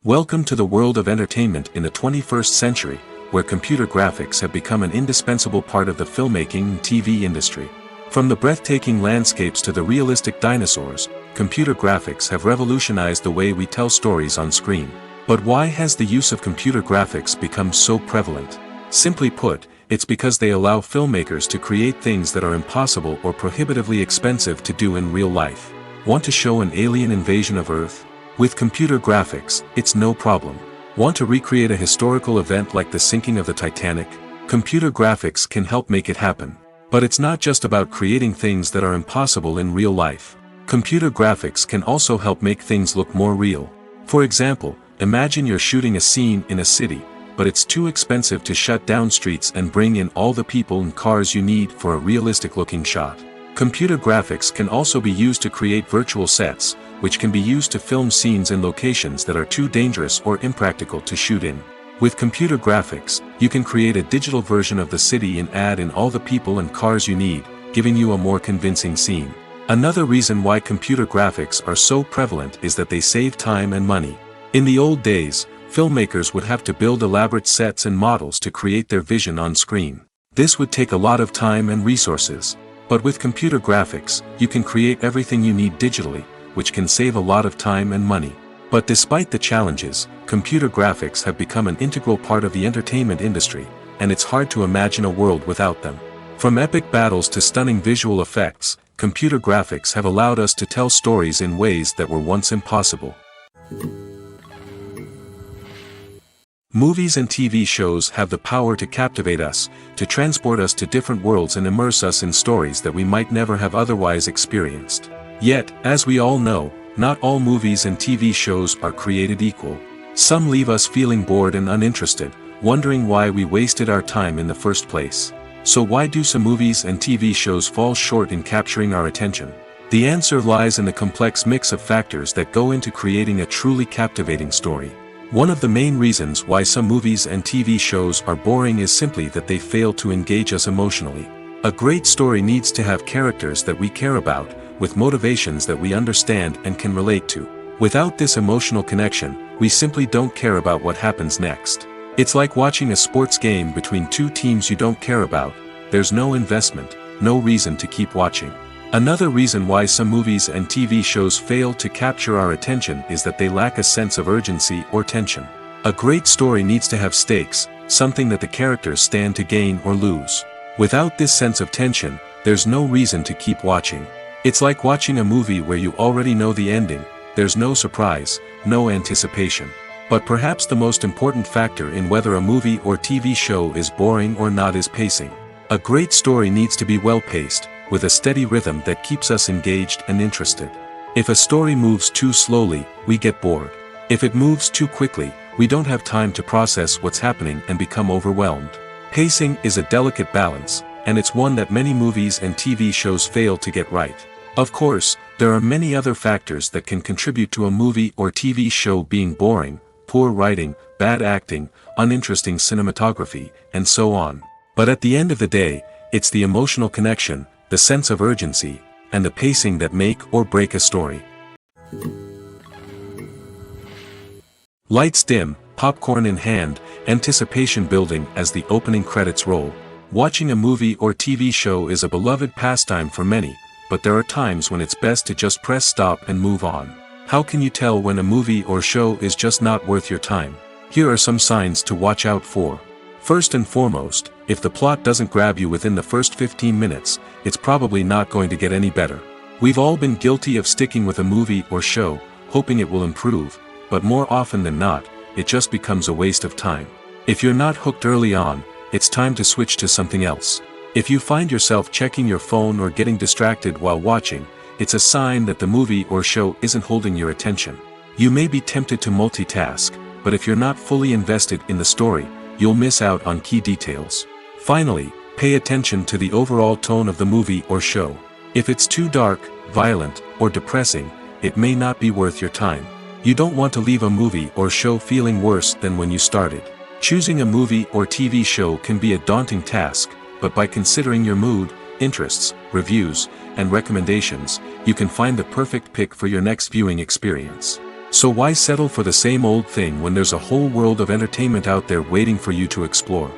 Welcome to the world of entertainment in the 21st century, where computer graphics have become an indispensable part of the filmmaking and TV industry. From the breathtaking landscapes to the realistic dinosaurs, computer graphics have revolutionized the way we tell stories on screen. But why has the use of computer graphics become so prevalent? Simply put, it's because they allow filmmakers to create things that are impossible or prohibitively expensive to do in real life. Want to show an alien invasion of Earth? With computer graphics, it's no problem. Want to recreate a historical event like the sinking of the Titanic? Computer graphics can help make it happen. But it's not just about creating things that are impossible in real life. Computer graphics can also help make things look more real. For example, imagine you're shooting a scene in a city, but it's too expensive to shut down streets and bring in all the people and cars you need for a realistic-looking shot. Computer graphics can also be used to create virtual sets, which can be used to film scenes in locations that are too dangerous or impractical to shoot in. With computer graphics, you can create a digital version of the city and add in all the people and cars you need, giving you a more convincing scene. Another reason why computer graphics are so prevalent is that they save time and money. In the old days, filmmakers would have to build elaborate sets and models to create their vision on screen. This would take a lot of time and resources. But with computer graphics, you can create everything you need digitally, which can save a lot of time and money. But despite the challenges, computer graphics have become an integral part of the entertainment industry, and it's hard to imagine a world without them. From epic battles to stunning visual effects, computer graphics have allowed us to tell stories in ways that were once impossible. Movies and TV shows have the power to captivate us, to transport us to different worlds and immerse us in stories that we might never have otherwise experienced. Yet, as we all know, not all movies and TV shows are created equal. Some leave us feeling bored and uninterested, wondering why we wasted our time in the first place. So why do some movies and TV shows fall short in capturing our attention? The answer lies in the complex mix of factors that go into creating a truly captivating story. One of the main reasons why some movies and TV shows are boring is simply that they fail to engage us emotionally. A great story needs to have characters that we care about, with motivations that we understand and can relate to. Without this emotional connection, we simply don't care about what happens next. It's like watching a sports game between two teams you don't care about. There's no investment, no reason to keep watching. Another reason why some movies and TV shows fail to capture our attention is that they lack a sense of urgency or tension. A great story needs to have stakes, something that the characters stand to gain or lose. Without this sense of tension, there's no reason to keep watching. It's like watching a movie where you already know the ending. There's no surprise, no anticipation. But perhaps the most important factor in whether a movie or TV show is boring or not is pacing. A great story needs to be well-paced, with a steady rhythm that keeps us engaged and interested. If a story moves too slowly, we get bored. If it moves too quickly, we don't have time to process what's happening and become overwhelmed. Pacing is a delicate balance, and it's one that many movies and TV shows fail to get right. Of course, there are many other factors that can contribute to a movie or TV show being boring: poor writing, bad acting, uninteresting cinematography, and so on. But at the end of the day, it's the emotional connection, the sense of urgency, and the pacing that make or break a story. Lights dim, popcorn in hand, anticipation building as the opening credits roll. Watching a movie or TV show is a beloved pastime for many, but there are times when it's best to just press stop and move on. How can you tell when a movie or show is just not worth your time? Here are some signs to watch out for. First and foremost, if the plot doesn't grab you within the first 15 minutes, it's probably not going to get any better. We've all been guilty of sticking with a movie or show, hoping it will improve, but more often than not, it just becomes a waste of time. If you're not hooked early on, it's time to switch to something else. If you find yourself checking your phone or getting distracted while watching, it's a sign that the movie or show isn't holding your attention. You may be tempted to multitask, but if you're not fully invested in the story, you'll miss out on key details. Finally, pay attention to the overall tone of the movie or show. If it's too dark, violent, or depressing, it may not be worth your time. You don't want to leave a movie or show feeling worse than when you started. Choosing a movie or TV show can be a daunting task, but by considering your mood, interests, reviews, and recommendations, you can find the perfect pick for your next viewing experience. So why settle for the same old thing when there's a whole world of entertainment out there waiting for you to explore?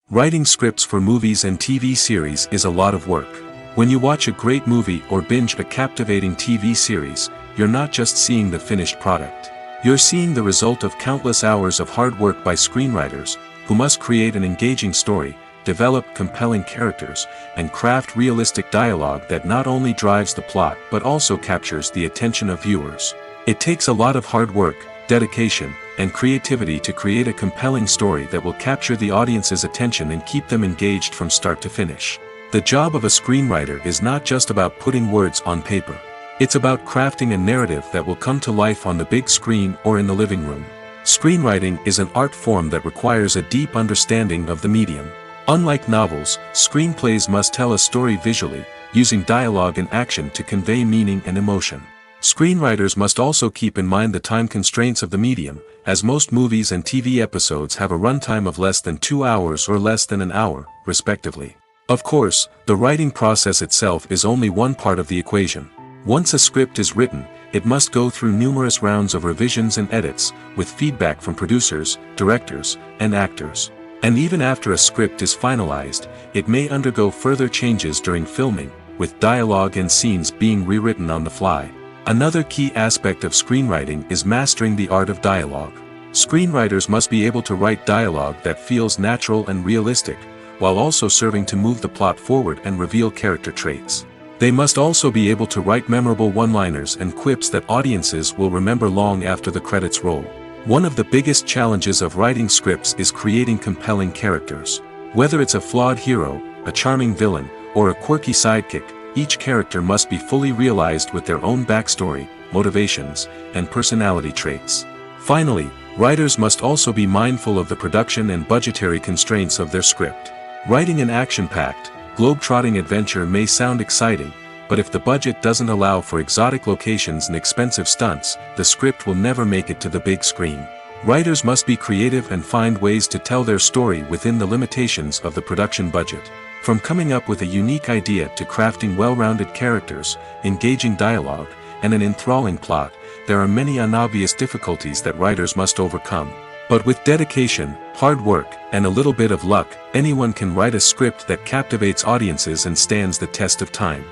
Writing scripts for movies and TV series is a lot of work. When you watch a great movie or binge a captivating TV series, you're not just seeing the finished product. You're seeing the result of countless hours of hard work by screenwriters, who must create an engaging story, develop compelling characters, and craft realistic dialogue that not only drives the plot but also captures the attention of viewers. It takes a lot of hard work, dedication, and creativity to create a compelling story that will capture the audience's attention and keep them engaged from start to finish. The job of a screenwriter is not just about putting words on paper. It's about crafting a narrative that will come to life on the big screen or in the living room. Screenwriting is an art form that requires a deep understanding of the medium. Unlike novels, screenplays must tell a story visually, using dialogue and action to convey meaning and emotion. Screenwriters must also keep in mind the time constraints of the medium, as most movies and TV episodes have a runtime of less than 2 hours or less than an hour, respectively. Of course, the writing process itself is only one part of the equation. Once a script is written, it must go through numerous rounds of revisions and edits, with feedback from producers, directors, and actors. And even after a script is finalized, it may undergo further changes during filming, with dialogue and scenes being rewritten on the fly. Another key aspect of screenwriting is mastering the art of dialogue. Screenwriters must be able to write dialogue that feels natural and realistic, while also serving to move the plot forward and reveal character traits. They must also be able to write memorable one-liners and quips that audiences will remember long after the credits roll. One of the biggest challenges of writing scripts is creating compelling characters. Whether it's a flawed hero, a charming villain, or a quirky sidekick, each character must be fully realized with their own backstory, motivations, and personality traits. Finally, writers must also be mindful of the production and budgetary constraints of their script. Writing an action-packed, globe-trotting adventure may sound exciting, but if the budget doesn't allow for exotic locations and expensive stunts, the script will never make it to the big screen. Writers must be creative and find ways to tell their story within the limitations of the production budget. From coming up with a unique idea to crafting well-rounded characters, engaging dialogue, and an enthralling plot, there are many unobvious difficulties that writers must overcome. But with dedication, hard work, and a little bit of luck, anyone can write a script that captivates audiences and stands the test of time.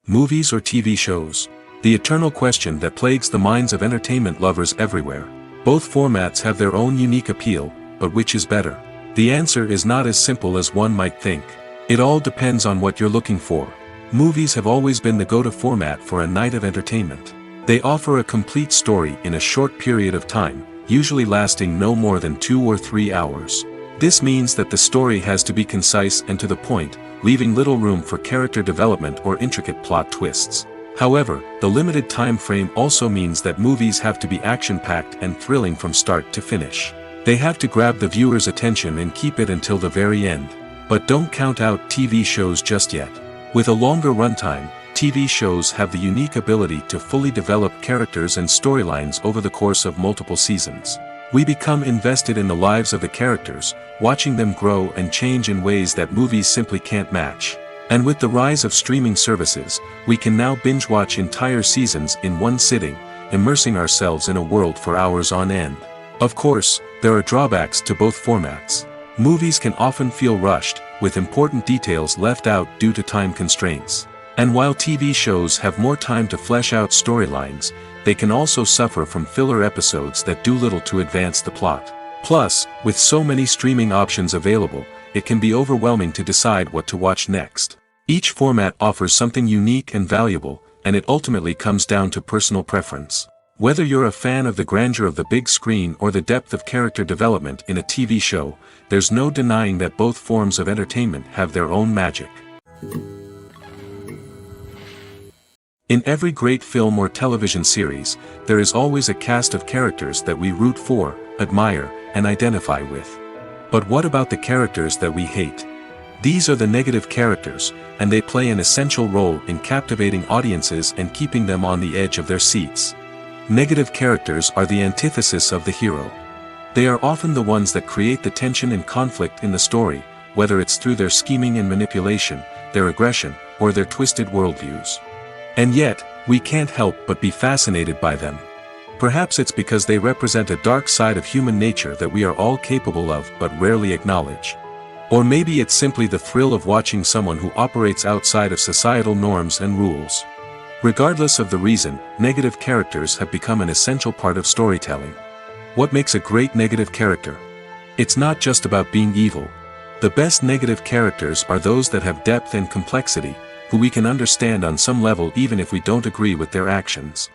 Movies or TV shows? The eternal question that plagues the minds of entertainment lovers everywhere. Both formats have their own unique appeal, but which is better? The answer is not as simple as one might think. It all depends on what you're looking for. Movies have always been the go-to format for a night of entertainment. They offer a complete story in a short period of time, usually lasting no more than 2 or 3 hours. This means that the story has to be concise and to the point, leaving little room for character development or intricate plot twists. However, the limited time frame also means that movies have to be action-packed and thrilling from start to finish. They have to grab the viewer's attention and keep it until the very end. But don't count out TV shows just yet. With a longer runtime, TV shows have the unique ability to fully develop characters and storylines over the course of multiple seasons. We become invested in the lives of the characters, watching them grow and change in ways that movies simply can't match. And with the rise of streaming services, we can now binge-watch entire seasons in one sitting, immersing ourselves in a world for hours on end. Of course, there are drawbacks to both formats. Movies can often feel rushed, with important details left out due to time constraints. And while TV shows have more time to flesh out storylines, they can also suffer from filler episodes that do little to advance the plot. Plus, with so many streaming options available, it can be overwhelming to decide what to watch next. Each format offers something unique and valuable, and it ultimately comes down to personal preference. Whether you're a fan of the grandeur of the big screen or the depth of character development in a TV show, there's no denying that both forms of entertainment have their own magic. In every great film or television series, there is always a cast of characters that we root for, admire, and identify with. But what about the characters that we hate? These are the negative characters, and they play an essential role in captivating audiences and keeping them on the edge of their seats. Negative characters are the antithesis of the hero. They are often the ones that create the tension and conflict in the story, whether it's through their scheming and manipulation, their aggression, or their twisted worldviews. And yet, we can't help but be fascinated by them. Perhaps it's because they represent a dark side of human nature that we are all capable of but rarely acknowledge. Or maybe it's simply the thrill of watching someone who operates outside of societal norms and rules. Regardless of the reason, negative characters have become an essential part of storytelling. What makes a great negative character? It's not just about being evil. The best negative characters are those that have depth and complexity, who we can understand on some level even if we don't agree with their actions.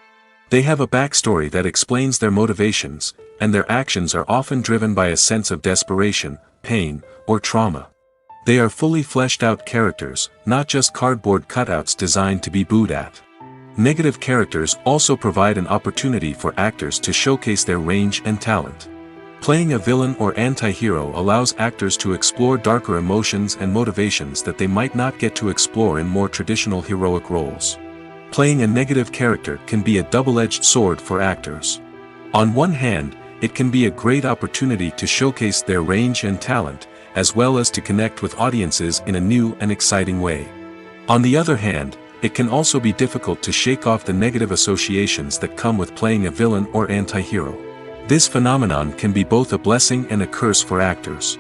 They have a backstory that explains their motivations, and their actions are often driven by a sense of desperation, pain, or trauma. They are fully fleshed out characters, not just cardboard cutouts designed to be booed at. Negative characters also provide an opportunity for actors to showcase their range and talent. Playing a villain or anti-hero allows actors to explore darker emotions and motivations that they might not get to explore in more traditional heroic roles. Playing a negative character can be a double-edged sword for actors. On one hand, it can be a great opportunity to showcase their range and talent, as well as to connect with audiences in a new and exciting way. On the other hand, it can also be difficult to shake off the negative associations that come with playing a villain or anti-hero. This phenomenon can be both a blessing and a curse for actors.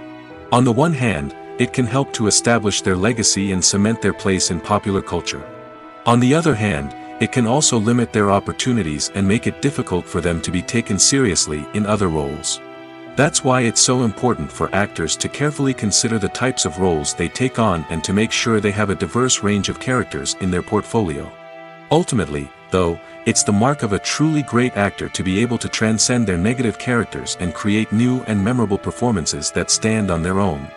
On the one hand, it can help to establish their legacy and cement their place in popular culture. On the other hand, it can also limit their opportunities and make it difficult for them to be taken seriously in other roles. That's why it's so important for actors to carefully consider the types of roles they take on and to make sure they have a diverse range of characters in their portfolio. Ultimately, though, it's the mark of a truly great actor to be able to transcend their negative characters and create new and memorable performances that stand on their own.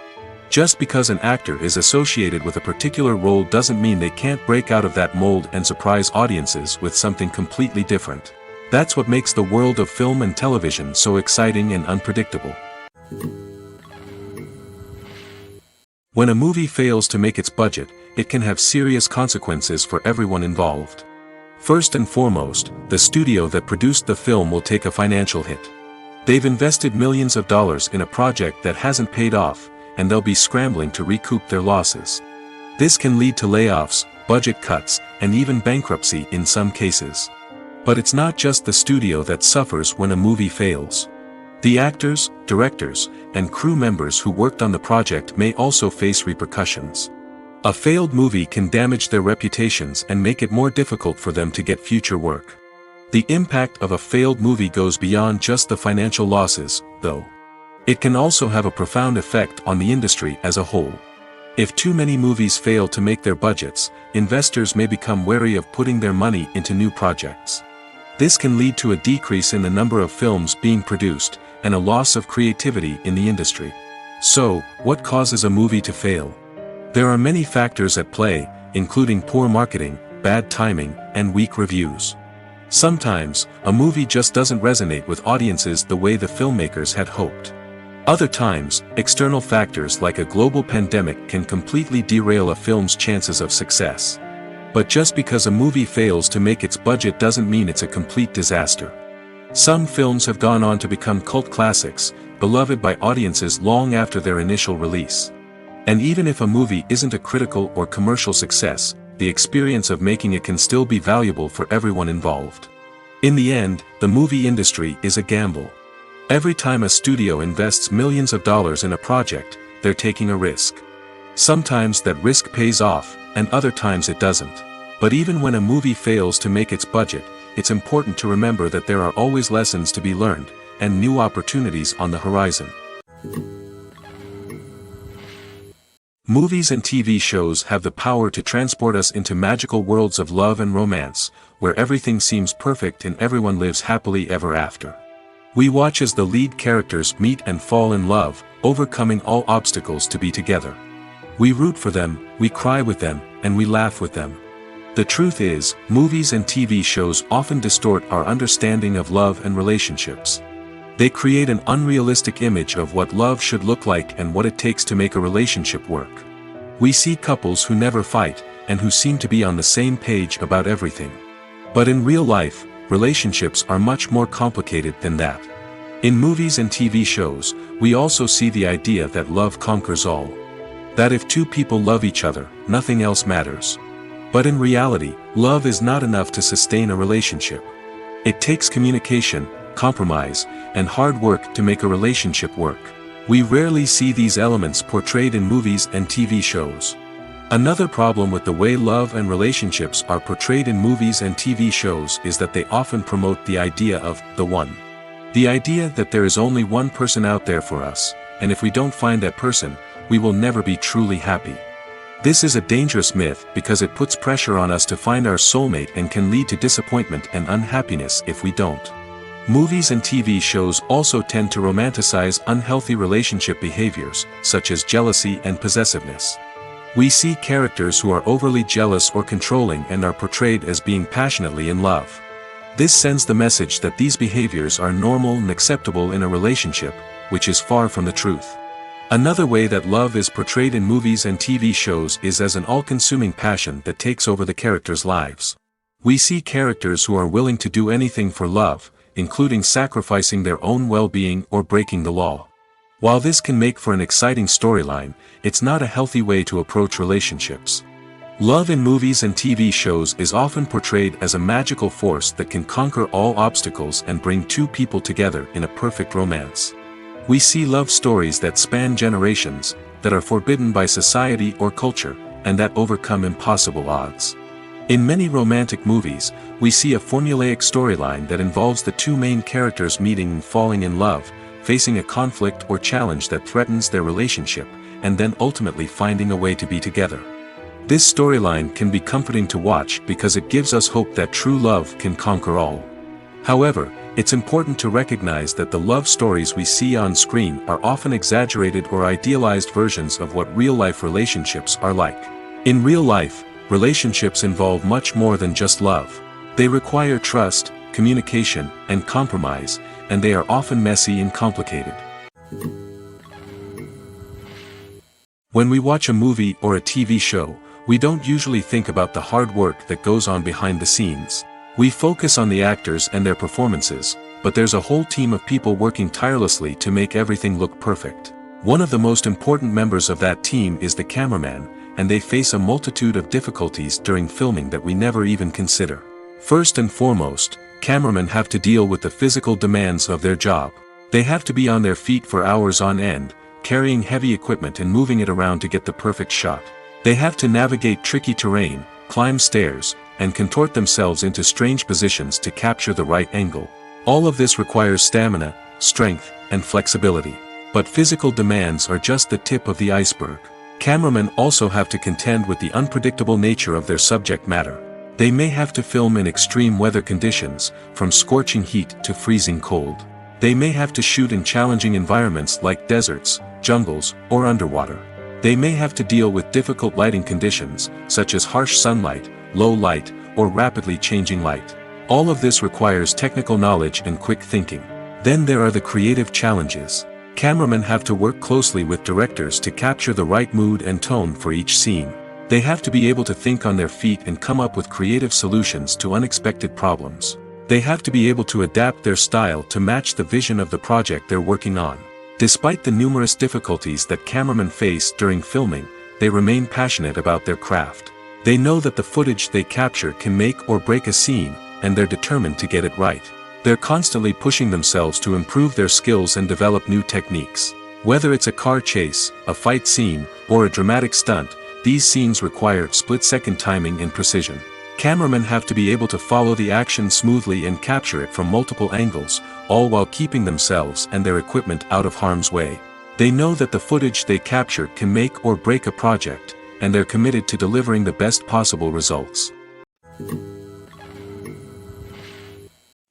Just because an actor is associated with a particular role doesn't mean they can't break out of that mold and surprise audiences with something completely different. That's what makes the world of film and television so exciting and unpredictable. When a movie fails to make its budget, it can have serious consequences for everyone involved. First and foremost, the studio that produced the film will take a financial hit. They've invested millions of dollars in a project that hasn't paid off, and they'll be scrambling to recoup their losses. This can lead to layoffs, budget cuts, and even bankruptcy in some cases. But it's not just the studio that suffers when a movie fails. The actors, directors, and crew members who worked on the project may also face repercussions. A failed movie can damage their reputations and make it more difficult for them to get future work. The impact of a failed movie goes beyond just the financial losses, though. It can also have a profound effect on the industry as a whole. If too many movies fail to make their budgets, investors may become wary of putting their money into new projects. This can lead to a decrease in the number of films being produced, and a loss of creativity in the industry. So, what causes a movie to fail? There are many factors at play, including poor marketing, bad timing, and weak reviews. Sometimes, a movie just doesn't resonate with audiences the way the filmmakers had hoped. Other times, external factors like a global pandemic can completely derail a film's chances of success. But just because a movie fails to make its budget doesn't mean it's a complete disaster. Some films have gone on to become cult classics, beloved by audiences long after their initial release. And even if a movie isn't a critical or commercial success, the experience of making it can still be valuable for everyone involved. In the end, the movie industry is a gamble. Every time a studio invests millions of dollars in a project, they're taking a risk. Sometimes that risk pays off, and other times it doesn't. But even when a movie fails to make its budget, it's important to remember that there are always lessons to be learned, and new opportunities on the horizon. Movies and TV shows have the power to transport us into magical worlds of love and romance, where everything seems perfect and everyone lives happily ever after. We watch as the lead characters meet and fall in love, overcoming all obstacles to be together. We root for them, we cry with them, and we laugh with them. The truth is, movies and TV shows often distort our understanding of love and relationships. They create an unrealistic image of what love should look like and what it takes to make a relationship work. We see couples who never fight, and who seem to be on the same page about everything. But in real life, relationships are much more complicated than that. In movies and TV shows, we also see the idea that love conquers all. That if two people love each other, nothing else matters. But in reality, love is not enough to sustain a relationship. It takes communication, compromise, and hard work to make a relationship work. We rarely see these elements portrayed in movies and TV shows. Another problem with the way love and relationships are portrayed in movies and TV shows is that they often promote the idea of the one. The idea that there is only one person out there for us, and if we don't find that person, we will never be truly happy. This is a dangerous myth because it puts pressure on us to find our soulmate and can lead to disappointment and unhappiness if we don't. Movies and TV shows also tend to romanticize unhealthy relationship behaviors, such as jealousy and possessiveness. We see characters who are overly jealous or controlling and are portrayed as being passionately in love. This sends the message that these behaviors are normal and acceptable in a relationship, which is far from the truth. Another way that love is portrayed in movies and TV shows is as an all-consuming passion that takes over the characters' lives. We see characters who are willing to do anything for love, including sacrificing their own well-being or breaking the law. While this can make for an exciting storyline, it's not a healthy way to approach relationships. Love in movies and TV shows is often portrayed as a magical force that can conquer all obstacles and bring two people together in a perfect romance. We see love stories that span generations, that are forbidden by society or culture, and that overcome impossible odds. In many romantic movies, we see a formulaic storyline that involves the two main characters meeting and falling in love, facing a conflict or challenge that threatens their relationship, and then ultimately finding a way to be together. This storyline can be comforting to watch because it gives us hope that true love can conquer all. However, it's important to recognize that the love stories we see on screen are often exaggerated or idealized versions of what real-life relationships are like. In real life, relationships involve much more than just love. They require trust, communication, and compromise, and they are often messy and complicated. When we watch a movie or a TV show, we don't usually think about the hard work that goes on behind the scenes. We focus on the actors and their performances, but there's a whole team of people working tirelessly to make everything look perfect. One of the most important members of that team is the cameraman, and they face a multitude of difficulties during filming that we never even consider. First and foremost, cameramen have to deal with the physical demands of their job. They have to be on their feet for hours on end, carrying heavy equipment and moving it around to get the perfect shot. They have to navigate tricky terrain, climb stairs, and contort themselves into strange positions to capture the right angle. All of this requires stamina, strength, and flexibility. But physical demands are just the tip of the iceberg. Cameramen also have to contend with the unpredictable nature of their subject matter. They may have to film in extreme weather conditions, from scorching heat to freezing cold. They may have to shoot in challenging environments like deserts, jungles, or underwater. They may have to deal with difficult lighting conditions, such as harsh sunlight, low light, or rapidly changing light. All of this requires technical knowledge and quick thinking. Then there are the creative challenges. Cameramen have to work closely with directors to capture the right mood and tone for each scene. They have to be able to think on their feet and come up with creative solutions to unexpected problems. They have to be able to adapt their style to match the vision of the project they're working on. Despite the numerous difficulties that cameramen face during filming, they remain passionate about their craft. They know that the footage they capture can make or break a scene, and they're determined to get it right. They're constantly pushing themselves to improve their skills and develop new techniques. Whether it's a car chase, a fight scene, or a dramatic stunt, these scenes require split-second timing and precision. Cameramen have to be able to follow the action smoothly and capture it from multiple angles, all while keeping themselves and their equipment out of harm's way. They know that the footage they capture can make or break a project, and they're committed to delivering the best possible results.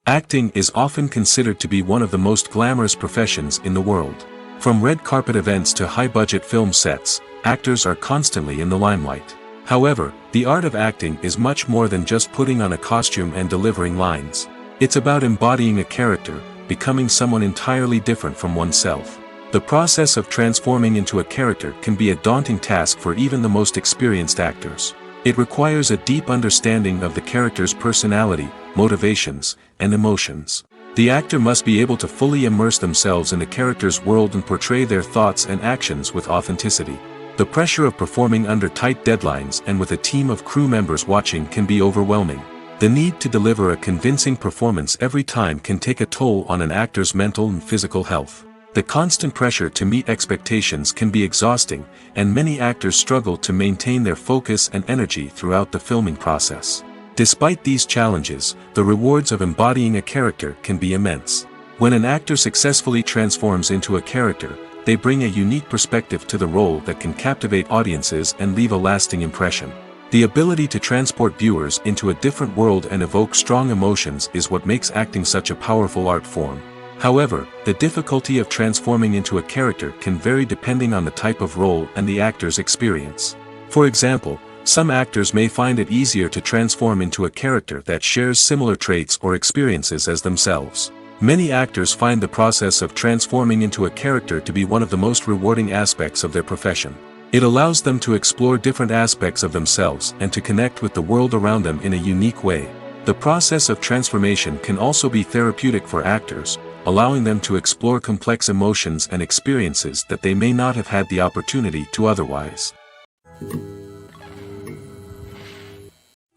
Acting is often considered to be one of the most glamorous professions in the world. From red carpet events to high-budget film sets, actors are constantly in the limelight. However, the art of acting is much more than just putting on a costume and delivering lines. It's about embodying a character, becoming someone entirely different from oneself. The process of transforming into a character can be a daunting task for even the most experienced actors. It requires a deep understanding of the character's personality, motivations, and emotions. The actor must be able to fully immerse themselves in the character's world and portray their thoughts and actions with authenticity. The pressure of performing under tight deadlines and with a team of crew members watching can be overwhelming. The need to deliver a convincing performance every time can take a toll on an actor's mental and physical health. The constant pressure to meet expectations can be exhausting, and many actors struggle to maintain their focus and energy throughout the filming process. Despite these challenges, the rewards of embodying a character can be immense. When an actor successfully transforms into a character, they bring a unique perspective to the role that can captivate audiences and leave a lasting impression. The ability to transport viewers into a different world and evoke strong emotions is what makes acting such a powerful art form. However, the difficulty of transforming into a character can vary depending on the type of role and the actor's experience. For example, some actors may find it easier to transform into a character that shares similar traits or experiences as themselves. Many actors find the process of transforming into a character to be one of the most rewarding aspects of their profession. It allows them to explore different aspects of themselves and to connect with the world around them in a unique way. The process of transformation can also be therapeutic for actors, allowing them to explore complex emotions and experiences that they may not have had the opportunity to otherwise.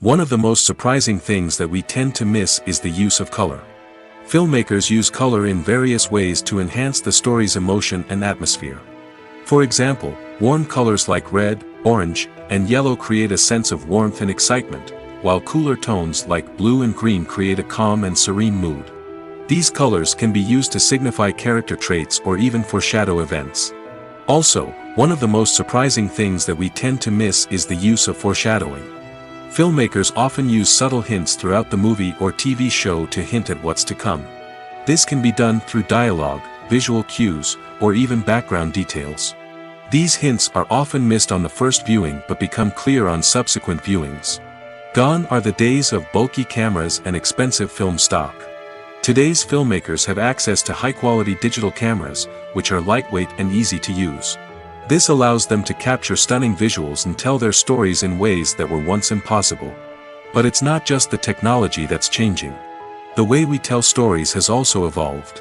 One of the most surprising things that we tend to miss is the use of color. Filmmakers use color in various ways to enhance the story's emotion and atmosphere. For example, warm colors like red, orange, and yellow create a sense of warmth and excitement, while cooler tones like blue and green create a calm and serene mood. These colors can be used to signify character traits or even foreshadow events. Also, one of the most surprising things that we tend to miss is the use of foreshadowing. Filmmakers often use subtle hints throughout the movie or TV show to hint at what's to come. This can be done through dialogue, visual cues, or even background details. These hints are often missed on the first viewing but become clear on subsequent viewings. Gone are the days of bulky cameras and expensive film stock. Today's filmmakers have access to high-quality digital cameras, which are lightweight and easy to use. This allows them to capture stunning visuals and tell their stories in ways that were once impossible. But it's not just the technology that's changing. The way we tell stories has also evolved.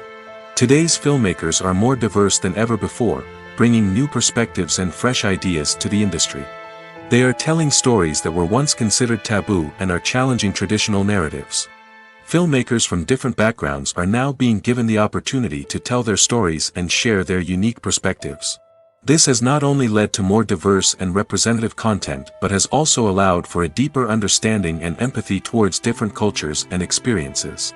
Today's filmmakers are more diverse than ever before, bringing new perspectives and fresh ideas to the industry. They are telling stories that were once considered taboo and are challenging traditional narratives. Filmmakers from different backgrounds are now being given the opportunity to tell their stories and share their unique perspectives. This has not only led to more diverse and representative content but has also allowed for a deeper understanding and empathy towards different cultures and experiences.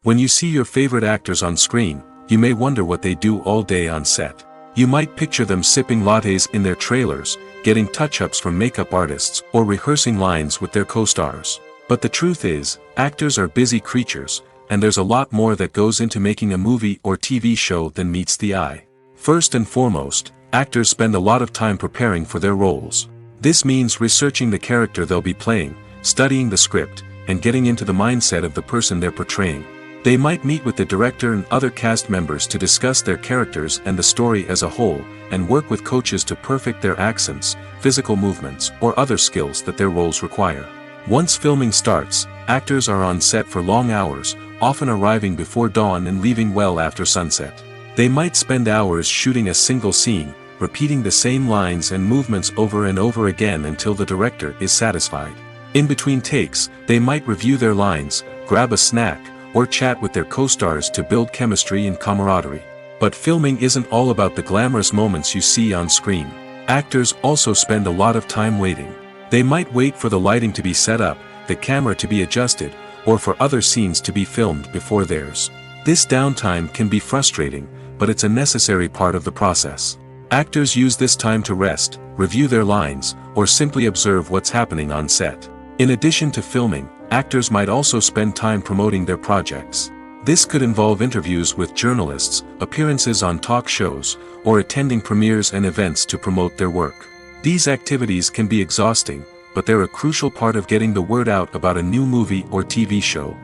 When you see your favorite actors on screen, you may wonder what they do all day on set. You might picture them sipping lattes in their trailers, getting touch-ups from makeup artists, or rehearsing lines with their co-stars. But the truth is, actors are busy creatures, and there's a lot more that goes into making a movie or TV show than meets the eye. First and foremost, actors spend a lot of time preparing for their roles. This means researching the character they'll be playing, studying the script, and getting into the mindset of the person they're portraying. They might meet with the director and other cast members to discuss their characters and the story as a whole, and work with coaches to perfect their accents, physical movements, or other skills that their roles require. Once filming starts, actors are on set for long hours, often arriving before dawn and leaving well after sunset. They might spend hours shooting a single scene, repeating the same lines and movements over and over again until the director is satisfied. In between takes, they might review their lines, grab a snack, or chat with their co-stars to build chemistry and camaraderie. But filming isn't all about the glamorous moments you see on screen. Actors also spend a lot of time waiting. They might wait for the lighting to be set up, the camera to be adjusted, or for other scenes to be filmed before theirs. This downtime can be frustrating, but it's a necessary part of the process. Actors use this time to rest, review their lines, or simply observe what's happening on set. In addition to filming, actors might also spend time promoting their projects. This could involve interviews with journalists, appearances on talk shows, or attending premieres and events to promote their work. These activities can be exhausting, but they're a crucial part of getting the word out about a new movie or TV show.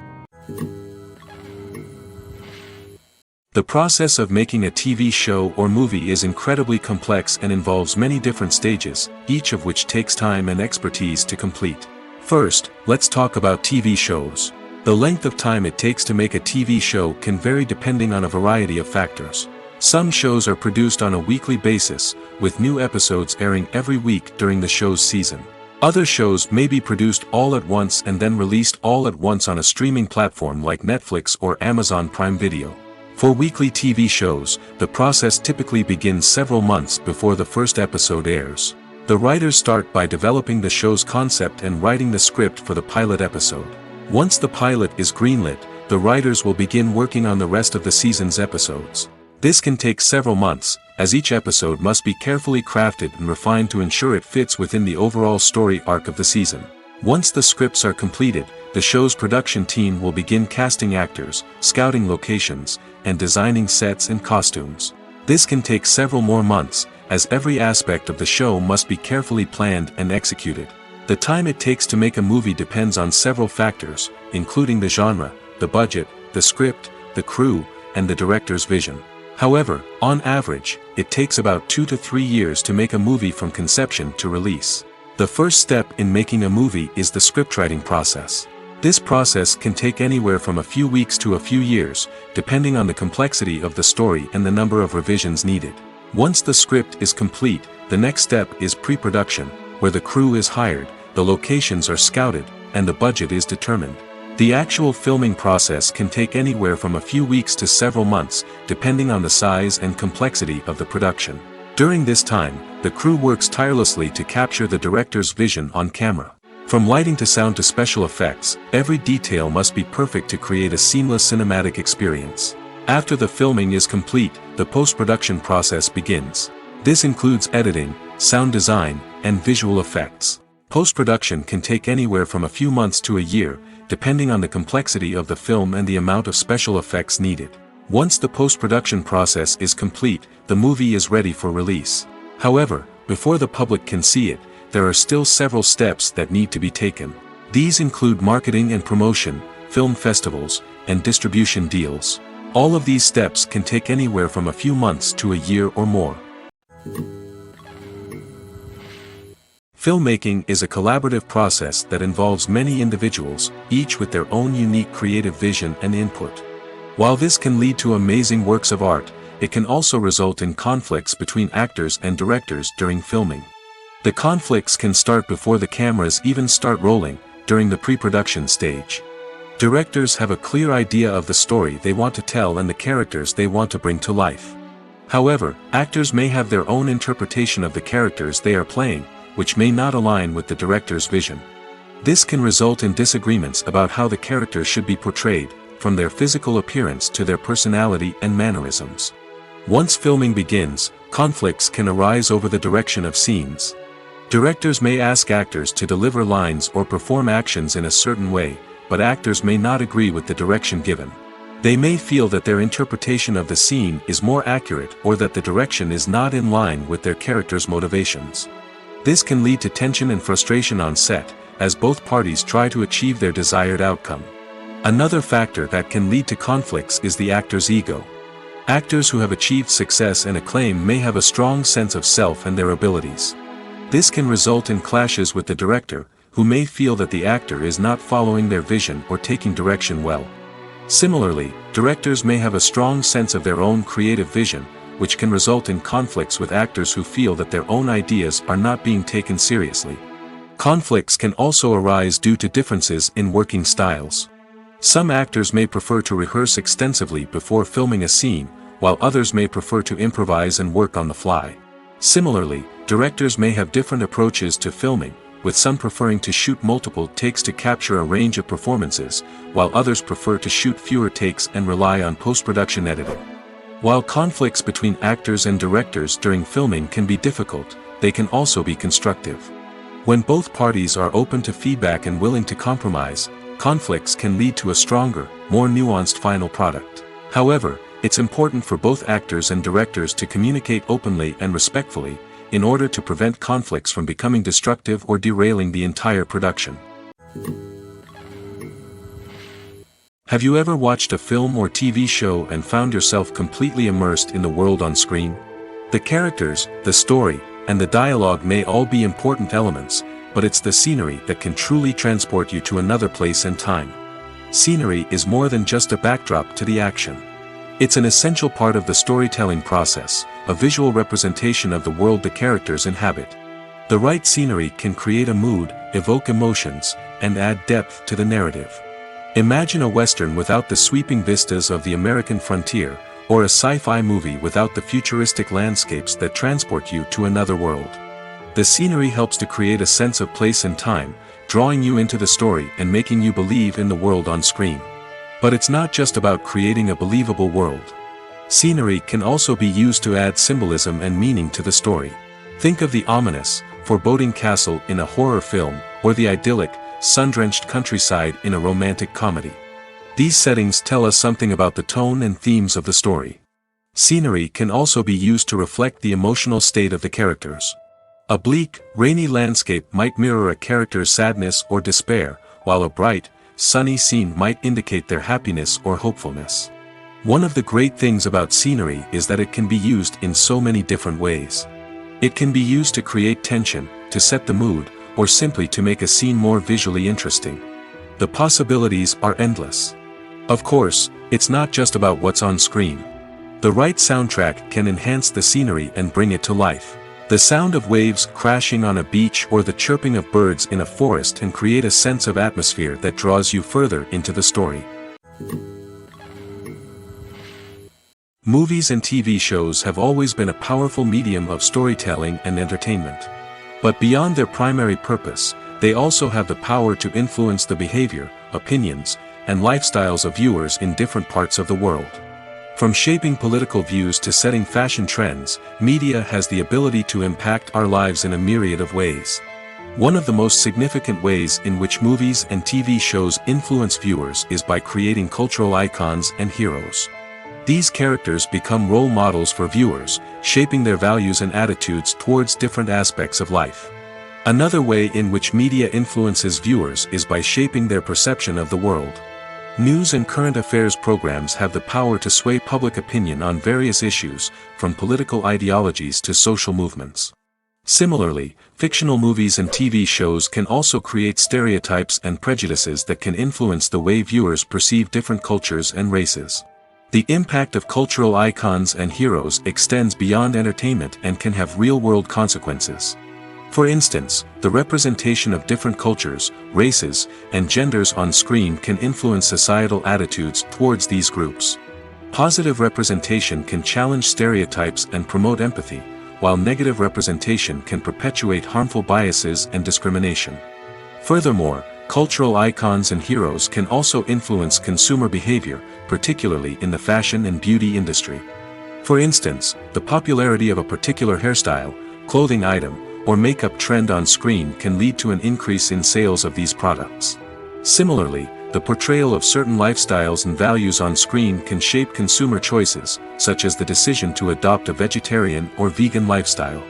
The process of making a TV show or movie is incredibly complex and involves many different stages, each of which takes time and expertise to complete. First, let's talk about TV shows. The length of time it takes to make a TV show can vary depending on a variety of factors. Some shows are produced on a weekly basis, with new episodes airing every week during the show's season. Other shows may be produced all at once and then released all at once on a streaming platform like Netflix or Amazon Prime Video. For weekly TV shows, the process typically begins several months before the first episode airs. The writers start by developing the show's concept and writing the script for the pilot episode. Once the pilot is greenlit, the writers will begin working on the rest of the season's episodes. This can take several months, as each episode must be carefully crafted and refined to ensure it fits within the overall story arc of the season. Once the scripts are completed, the show's production team will begin casting actors, scouting locations, and designing sets and costumes. This can take several more months, as every aspect of the show must be carefully planned and executed. The time it takes to make a movie depends on several factors, including the genre, the budget, the script, the crew, and the director's vision. However, on average, it takes about 2 to 3 years to make a movie from conception to release. The first step in making a movie is the scriptwriting process. This process can take anywhere from a few weeks to a few years, depending on the complexity of the story and the number of revisions needed. Once the script is complete, the next step is pre-production, where the crew is hired, the locations are scouted, and the budget is determined. The actual filming process can take anywhere from a few weeks to several months, depending on the size and complexity of the production. During this time, the crew works tirelessly to capture the director's vision on camera. From lighting to sound to special effects, every detail must be perfect to create a seamless cinematic experience. After the filming is complete, the post-production process begins. This includes editing, sound design, and visual effects. Post-production can take anywhere from a few months to a year, depending on the complexity of the film and the amount of special effects needed. Once the post-production process is complete, the movie is ready for release. However, before the public can see it, there are still several steps that need to be taken. These include marketing and promotion, film festivals, and distribution deals. All of these steps can take anywhere from a few months to a year or more. Filmmaking is a collaborative process that involves many individuals, each with their own unique creative vision and input. While this can lead to amazing works of art, it can also result in conflicts between actors and directors during filming. The conflicts can start before the cameras even start rolling, during the pre-production stage. Directors have a clear idea of the story they want to tell and the characters they want to bring to life. However, actors may have their own interpretation of the characters they are playing, which may not align with the director's vision. This can result in disagreements about how the characters should be portrayed, from their physical appearance to their personality and mannerisms. Once filming begins, conflicts can arise over the direction of scenes. Directors may ask actors to deliver lines or perform actions in a certain way, but actors may not agree with the direction given. They may feel that their interpretation of the scene is more accurate or that the direction is not in line with their character's motivations. This can lead to tension and frustration on set, as both parties try to achieve their desired outcome. Another factor that can lead to conflicts is the actor's ego. Actors who have achieved success and acclaim may have a strong sense of self and their abilities. This can result in clashes with the director, who may feel that the actor is not following their vision or taking direction well. Similarly, directors may have a strong sense of their own creative vision, which can result in conflicts with actors who feel that their own ideas are not being taken seriously. Conflicts can also arise due to differences in working styles. Some actors may prefer to rehearse extensively before filming a scene, while others may prefer to improvise and work on the fly. Similarly, directors may have different approaches to filming, with some preferring to shoot multiple takes to capture a range of performances, while others prefer to shoot fewer takes and rely on post-production editing. While conflicts between actors and directors during filming can be difficult, they can also be constructive. When both parties are open to feedback and willing to compromise, conflicts can lead to a stronger, more nuanced final product. However, it's important for both actors and directors to communicate openly and respectfully, in order to prevent conflicts from becoming destructive or derailing the entire production. Have you ever watched a film or TV show and found yourself completely immersed in the world on screen? The characters, the story, and the dialogue may all be important elements, but it's the scenery that can truly transport you to another place and time. Scenery is more than just a backdrop to the action. It's an essential part of the storytelling process, a visual representation of the world the characters inhabit. The right scenery can create a mood, evoke emotions, and add depth to the narrative. Imagine a Western without the sweeping vistas of the American frontier, or a sci-fi movie without the futuristic landscapes that transport you to another world. The scenery helps to create a sense of place and time, drawing you into the story and making you believe in the world on screen. But it's not just about creating a believable world. Scenery can also be used to add symbolism and meaning to the story. Think of the ominous, foreboding castle in a horror film, or the idyllic, sun-drenched countryside in a romantic comedy. These settings tell us something about the tone and themes of the story. Scenery can also be used to reflect the emotional state of the characters. A bleak, rainy landscape might mirror a character's sadness or despair, while a bright, sunny scene might indicate their happiness or hopefulness. One of the great things about scenery is that it can be used in so many different ways. It can be used to create tension, to set the mood, or simply to make a scene more visually interesting. The possibilities are endless. Of course, it's not just about what's on screen. The right soundtrack can enhance the scenery and bring it to life. The sound of waves crashing on a beach or the chirping of birds in a forest can create a sense of atmosphere that draws you further into the story. Movies and TV shows have always been a powerful medium of storytelling and entertainment. But beyond their primary purpose, they also have the power to influence the behavior, opinions, and lifestyles of viewers in different parts of the world. From shaping political views to setting fashion trends, media has the ability to impact our lives in a myriad of ways. One of the most significant ways in which movies and TV shows influence viewers is by creating cultural icons and heroes. These characters become role models for viewers, shaping their values and attitudes towards different aspects of life. Another way in which media influences viewers is by shaping their perception of the world. News and current affairs programs have the power to sway public opinion on various issues, from political ideologies to social movements. Similarly, fictional movies and TV shows can also create stereotypes and prejudices that can influence the way viewers perceive different cultures and races. The impact of cultural icons and heroes extends beyond entertainment and can have real-world consequences. For instance, the representation of different cultures, races, and genders on screen can influence societal attitudes towards these groups. Positive representation can challenge stereotypes and promote empathy, while negative representation can perpetuate harmful biases and discrimination. Furthermore, cultural icons and heroes can also influence consumer behavior, particularly in the fashion and beauty industry. For instance, the popularity of a particular hairstyle, clothing item, or makeup trend on screen can lead to an increase in sales of these products. Similarly, the portrayal of certain lifestyles and values on screen can shape consumer choices, such as the decision to adopt a vegetarian or vegan lifestyle.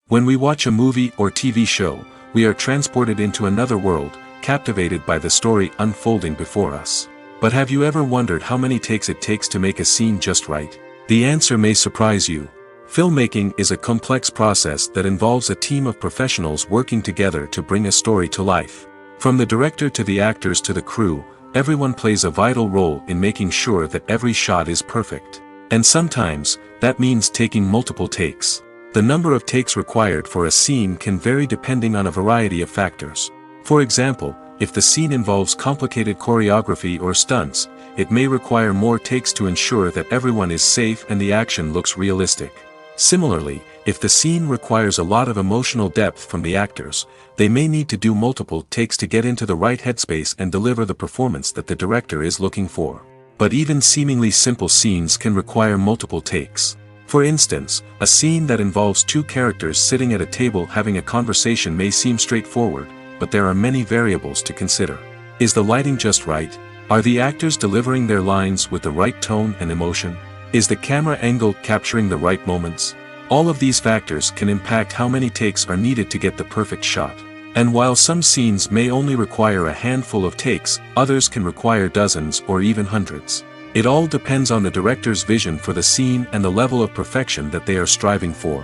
When we watch a movie or TV show, we are transported into another world, captivated by the story unfolding before us. But have you ever wondered how many takes it takes to make a scene just right? The answer may surprise you. Filmmaking is a complex process that involves a team of professionals working together to bring a story to life. From the director to the actors to the crew, everyone plays a vital role in making sure that every shot is perfect. And sometimes, that means taking multiple takes. The number of takes required for a scene can vary depending on a variety of factors. For example, if the scene involves complicated choreography or stunts, it may require more takes to ensure that everyone is safe and the action looks realistic. Similarly, if the scene requires a lot of emotional depth from the actors, they may need to do multiple takes to get into the right headspace and deliver the performance that the director is looking for. But even seemingly simple scenes can require multiple takes. For instance, a scene that involves two characters sitting at a table having a conversation may seem straightforward, but there are many variables to consider. Is the lighting just right? Are the actors delivering their lines with the right tone and emotion? Is the camera angle capturing the right moments? All of these factors can impact how many takes are needed to get the perfect shot. And while some scenes may only require a handful of takes, others can require dozens or even hundreds. It all depends on the director's vision for the scene and the level of perfection that they are striving for.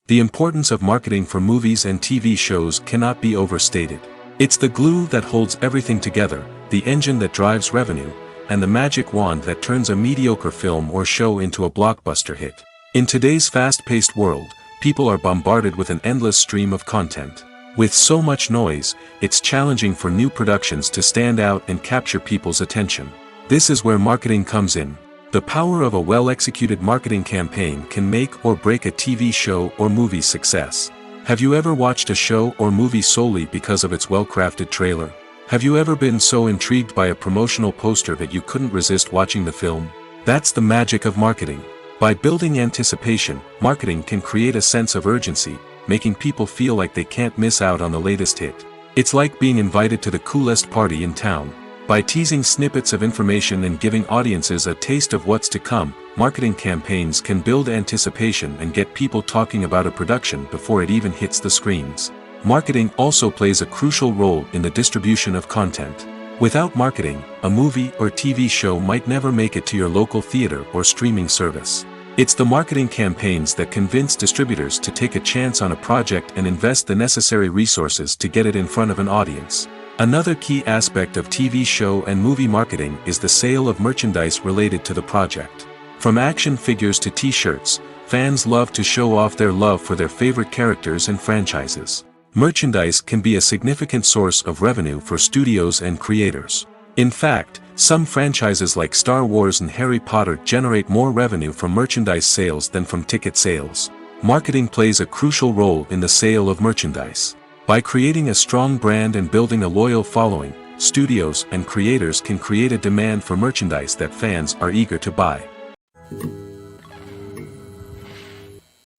The importance of marketing for movies and TV shows cannot be overstated. It's the glue that holds everything together, the engine that drives revenue, and the magic wand that turns a mediocre film or show into a blockbuster hit. In today's fast-paced world, people are bombarded with an endless stream of content. With so much noise, it's challenging for new productions to stand out and capture people's attention. This is where marketing comes in. The power of a well-executed marketing campaign can make or break a TV show or movie's success. Have you ever watched a show or movie solely because of its well-crafted trailer? Have you ever been so intrigued by a promotional poster that you couldn't resist watching the film? That's the magic of marketing. By building anticipation, marketing can create a sense of urgency, making people feel like they can't miss out on the latest hit. It's like being invited to the coolest party in town. By teasing snippets of information and giving audiences a taste of what's to come, marketing campaigns can build anticipation and get people talking about a production before it even hits the screens. Marketing also plays a crucial role in the distribution of content. Without marketing, a movie or TV show might never make it to your local theater or streaming service. It's the marketing campaigns that convince distributors to take a chance on a project and invest the necessary resources to get it in front of an audience. Another key aspect of TV show and movie marketing is the sale of merchandise related to the project. From action figures to t-shirts, fans love to show off their love for their favorite characters and franchises. Merchandise can be a significant source of revenue for studios and creators. In fact, some franchises like Star Wars and Harry Potter generate more revenue from merchandise sales than from ticket sales. Marketing plays a crucial role in the sale of merchandise. By creating a strong brand and building a loyal following, studios and creators can create a demand for merchandise that fans are eager to buy.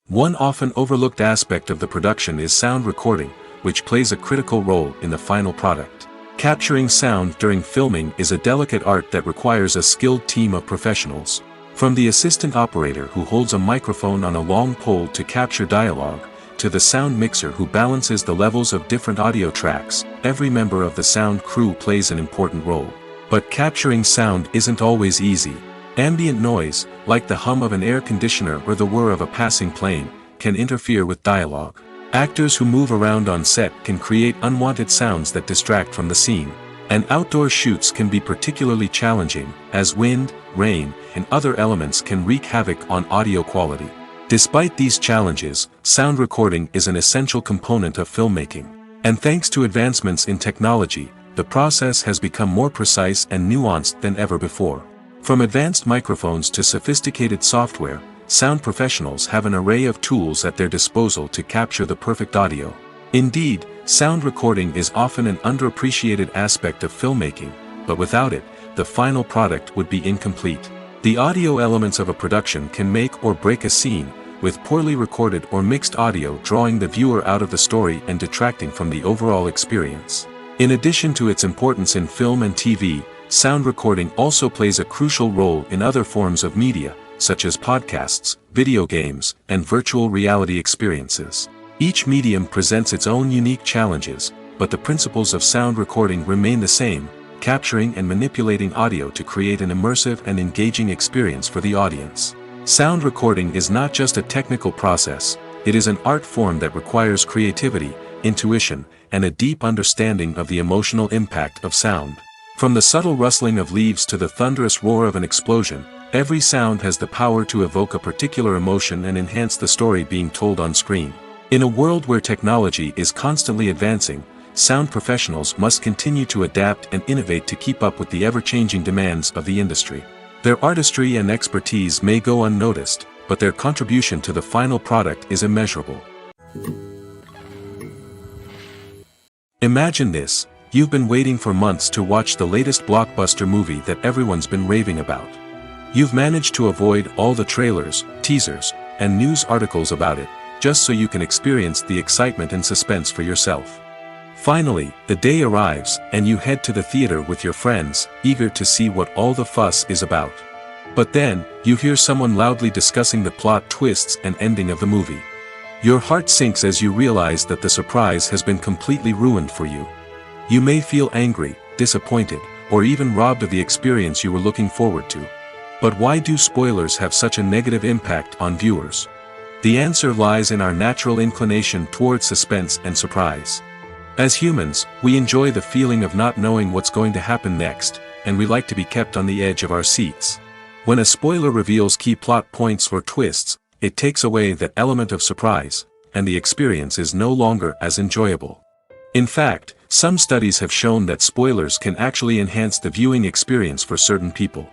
One often overlooked aspect of the production is sound recording, which plays a critical role in the final product. Capturing sound during filming is a delicate art that requires a skilled team of professionals. From the assistant operator who holds a microphone on a long pole to capture dialogue, to the sound mixer who balances the levels of different audio tracks, every member of the sound crew plays an important role. But capturing sound isn't always easy. Ambient noise, like the hum of an air conditioner or the whir of a passing plane, can interfere with dialogue. Actors who move around on set can create unwanted sounds that distract from the scene. And outdoor shoots can be particularly challenging, as wind, rain, and other elements can wreak havoc on audio quality. Despite these challenges, sound recording is an essential component of filmmaking. And thanks to advancements in technology, the process has become more precise and nuanced than ever before. From advanced microphones to sophisticated software, sound professionals have an array of tools at their disposal to capture the perfect audio. Indeed, sound recording is often an underappreciated aspect of filmmaking, but without it, the final product would be incomplete. The audio elements of a production can make or break a scene, with poorly recorded or mixed audio drawing the viewer out of the story and detracting from the overall experience. In addition to its importance in film and TV, sound recording also plays a crucial role in other forms of media, such as podcasts, video games, and virtual reality experiences. Each medium presents its own unique challenges, but the principles of sound recording remain the same, capturing and manipulating audio to create an immersive and engaging experience for the audience. Sound recording is not just a technical process, it is an art form that requires creativity, intuition, and a deep understanding of the emotional impact of sound. From the subtle rustling of leaves to the thunderous roar of an explosion, every sound has the power to evoke a particular emotion and enhance the story being told on screen. In a world where technology is constantly advancing, sound professionals must continue to adapt and innovate to keep up with the ever-changing demands of the industry. Their artistry and expertise may go unnoticed, but their contribution to the final product is immeasurable. Imagine this: you've been waiting for months to watch the latest blockbuster movie that everyone's been raving about. You've managed to avoid all the trailers, teasers, and news articles about it, just so you can experience the excitement and suspense for yourself. Finally, the day arrives, and you head to the theater with your friends, eager to see what all the fuss is about. But then, you hear someone loudly discussing the plot twists and ending of the movie. Your heart sinks as you realize that the surprise has been completely ruined for you. You may feel angry, disappointed, or even robbed of the experience you were looking forward to. But why do spoilers have such a negative impact on viewers? The answer lies in our natural inclination toward suspense and surprise. As humans, we enjoy the feeling of not knowing what's going to happen next, and we like to be kept on the edge of our seats. When a spoiler reveals key plot points or twists, it takes away that element of surprise, and the experience is no longer as enjoyable. In fact, some studies have shown that spoilers can actually enhance the viewing experience for certain people.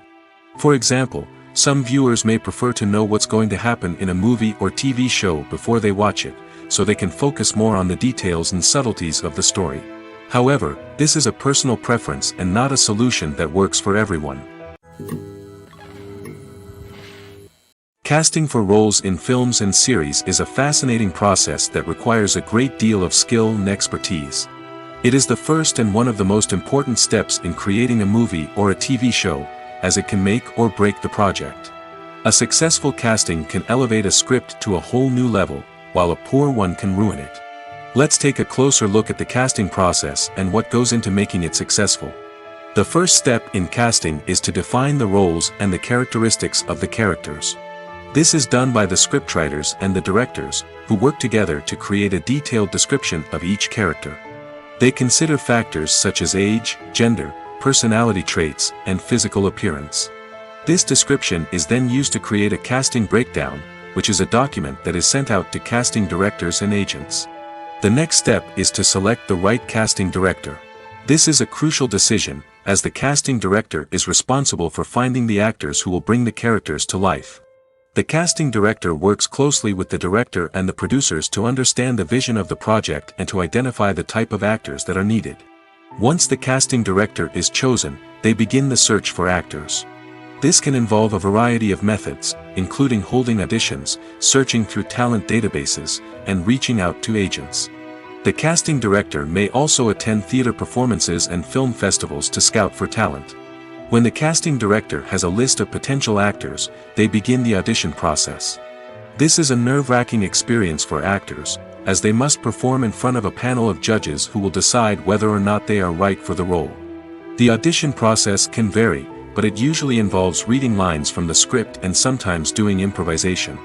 For example, some viewers may prefer to know what's going to happen in a movie or TV show before they watch it, so they can focus more on the details and subtleties of the story. However, this is a personal preference and not a solution that works for everyone. Casting for roles in films and series is a fascinating process that requires a great deal of skill and expertise. It is the first and one of the most important steps in creating a movie or a TV show, as it can make or break the project. A successful casting can elevate a script to a whole new level, while a poor one can ruin it. Let's take a closer look at the casting process and what goes into making it successful. The first step in casting is to define the roles and the characteristics of the characters. This is done by the scriptwriters and the directors, who work together to create a detailed description of each character. They consider factors such as age, gender, personality traits, and physical appearance. This description is then used to create a casting breakdown, which is a document that is sent out to casting directors and agents. The next step is to select the right casting director. This is a crucial decision, as the casting director is responsible for finding the actors who will bring the characters to life. The casting director works closely with the director and the producers to understand the vision of the project and to identify the type of actors that are needed. Once the casting director is chosen, they begin the search for actors. This can involve a variety of methods, including holding auditions, searching through talent databases, and reaching out to agents. The casting director may also attend theater performances and film festivals to scout for talent. When the casting director has a list of potential actors, they begin the audition process. This is a nerve-wracking experience for actors, as they must perform in front of a panel of judges who will decide whether or not they are right for the role. The audition process can vary, but it usually involves reading lines from the script and sometimes doing improvisation.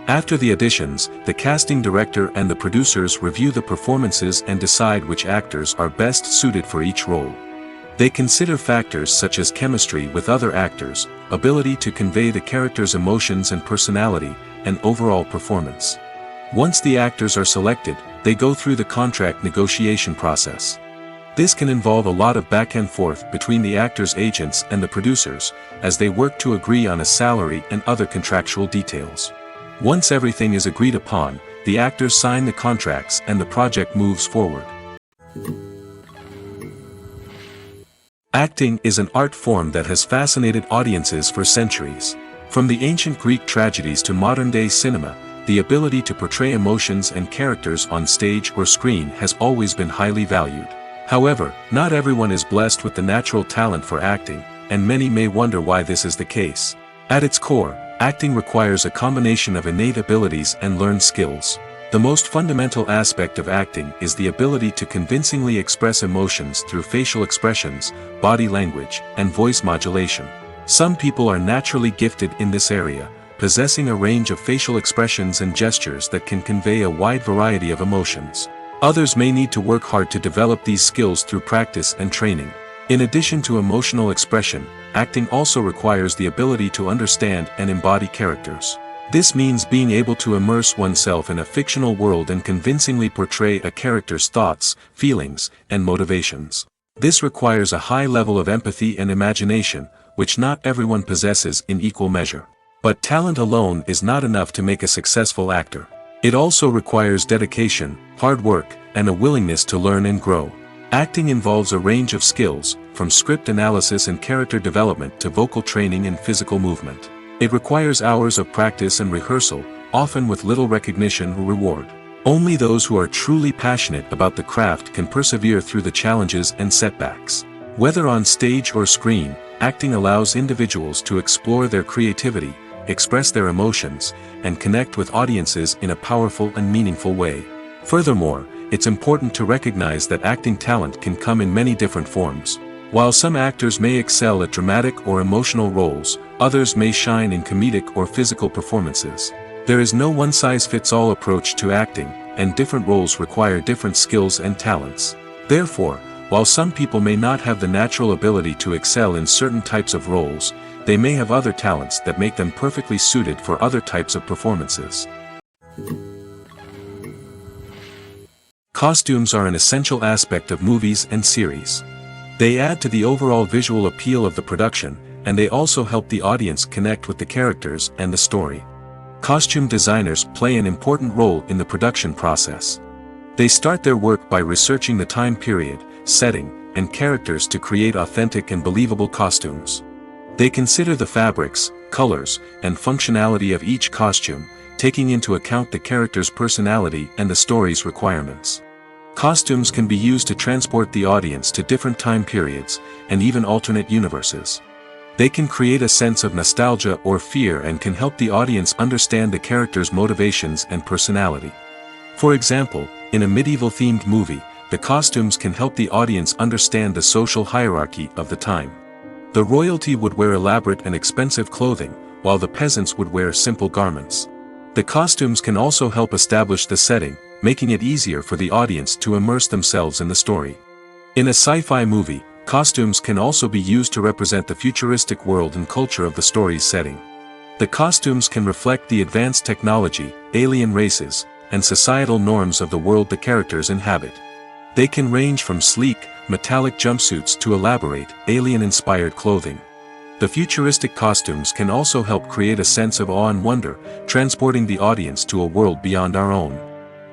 After the auditions, the casting director and the producers review the performances and decide which actors are best suited for each role. They consider factors such as chemistry with other actors, ability to convey the character's emotions and personality, and overall performance. Once the actors are selected, they go through the contract negotiation process. This can involve a lot of back and forth between the actors' agents and the producers, as they work to agree on a salary and other contractual details. Once everything is agreed upon, the actors sign the contracts and the project moves forward. Acting is an art form that has fascinated audiences for centuries. From the ancient Greek tragedies to modern-day cinema, the ability to portray emotions and characters on stage or screen has always been highly valued. However, not everyone is blessed with the natural talent for acting, and many may wonder why this is the case. At its core, acting requires a combination of innate abilities and learned skills. The most fundamental aspect of acting is the ability to convincingly express emotions through facial expressions, body language, and voice modulation. Some people are naturally gifted in this area, possessing a range of facial expressions and gestures that can convey a wide variety of emotions. Others may need to work hard to develop these skills through practice and training. In addition to emotional expression, acting also requires the ability to understand and embody characters. This means being able to immerse oneself in a fictional world and convincingly portray a character's thoughts, feelings, and motivations. This requires a high level of empathy and imagination, which not everyone possesses in equal measure. But talent alone is not enough to make a successful actor. It also requires dedication, hard work, and a willingness to learn and grow. Acting involves a range of skills, from script analysis and character development to vocal training and physical movement. It requires hours of practice and rehearsal, often with little recognition or reward. Only those who are truly passionate about the craft can persevere through the challenges and setbacks. Whether on stage or screen, acting allows individuals to explore their creativity, express their emotions, and connect with audiences in a powerful and meaningful way. Furthermore, it's important to recognize that acting talent can come in many different forms. While some actors may excel at dramatic or emotional roles, others may shine in comedic or physical performances. There is no one-size-fits-all approach to acting, and different roles require different skills and talents. Therefore, while some people may not have the natural ability to excel in certain types of roles, they may have other talents that make them perfectly suited for other types of performances. Costumes are an essential aspect of movies and series. They add to the overall visual appeal of the production, and they also help the audience connect with the characters and the story. Costume designers play an important role in the production process. They start their work by researching the time period, setting, and characters to create authentic and believable costumes. They consider the fabrics, colors, and functionality of each costume, taking into account the character's personality and the story's requirements. Costumes can be used to transport the audience to different time periods, and even alternate universes. They can create a sense of nostalgia or fear and can help the audience understand the character's motivations and personality. For example, in a medieval-themed movie, the costumes can help the audience understand the social hierarchy of the time. The royalty would wear elaborate and expensive clothing, while the peasants would wear simple garments. The costumes can also help establish the setting, making it easier for the audience to immerse themselves in the story. In a sci-fi movie, costumes can also be used to represent the futuristic world and culture of the story's setting. The costumes can reflect the advanced technology, alien races, and societal norms of the world the characters inhabit. They can range from sleek, metallic jumpsuits to elaborate, alien-inspired clothing. The futuristic costumes can also help create a sense of awe and wonder, transporting the audience to a world beyond our own.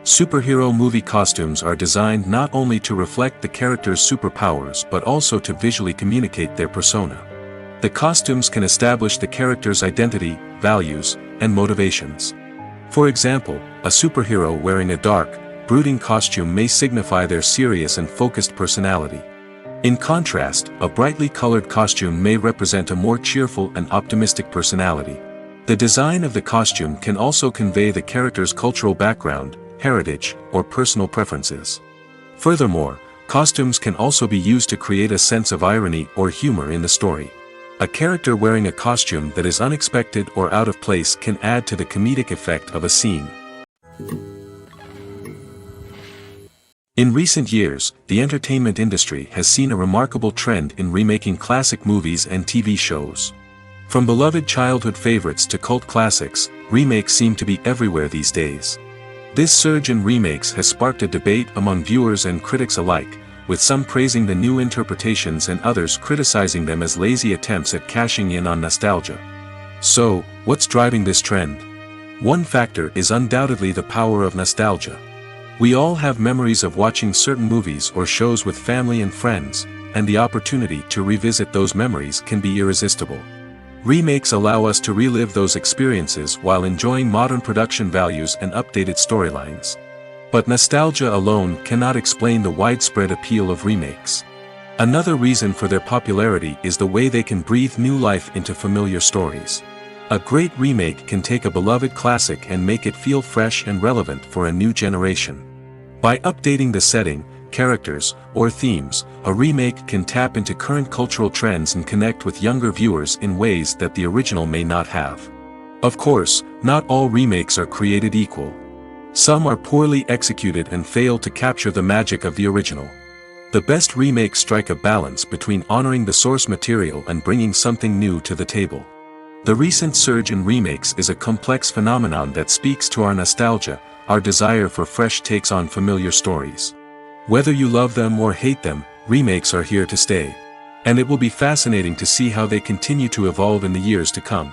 Superhero movie costumes are designed not only to reflect the character's superpowers but also to visually communicate their persona. The costumes can establish the character's identity, values, and motivations. For example, a superhero wearing a dark, brooding costume may signify their serious and focused personality. In contrast, a brightly colored costume may represent a more cheerful and optimistic personality. The design of the costume can also convey the character's cultural background, heritage, or personal preferences. Furthermore, costumes can also be used to create a sense of irony or humor in the story. A character wearing a costume that is unexpected or out of place can add to the comedic effect of a scene. In recent years, the entertainment industry has seen a remarkable trend in remaking classic movies and TV shows. From beloved childhood favorites to cult classics, remakes seem to be everywhere these days. This surge in remakes has sparked a debate among viewers and critics alike, with some praising the new interpretations and others criticizing them as lazy attempts at cashing in on nostalgia. So, what's driving this trend? One factor is undoubtedly the power of nostalgia. We all have memories of watching certain movies or shows with family and friends, and the opportunity to revisit those memories can be irresistible. Remakes allow us to relive those experiences while enjoying modern production values and updated storylines. But nostalgia alone cannot explain the widespread appeal of remakes. Another reason for their popularity is the way they can breathe new life into familiar stories. A great remake can take a beloved classic and make it feel fresh and relevant for a new generation. By updating the setting, characters, or themes, a remake can tap into current cultural trends and connect with younger viewers in ways that the original may not have. Of course, not all remakes are created equal. Some are poorly executed and fail to capture the magic of the original. The best remakes strike a balance between honoring the source material and bringing something new to the table. The recent surge in remakes is a complex phenomenon that speaks to our nostalgia, our desire for fresh takes on familiar stories. Whether you love them or hate them, remakes are here to stay. And it will be fascinating to see how they continue to evolve in the years to come.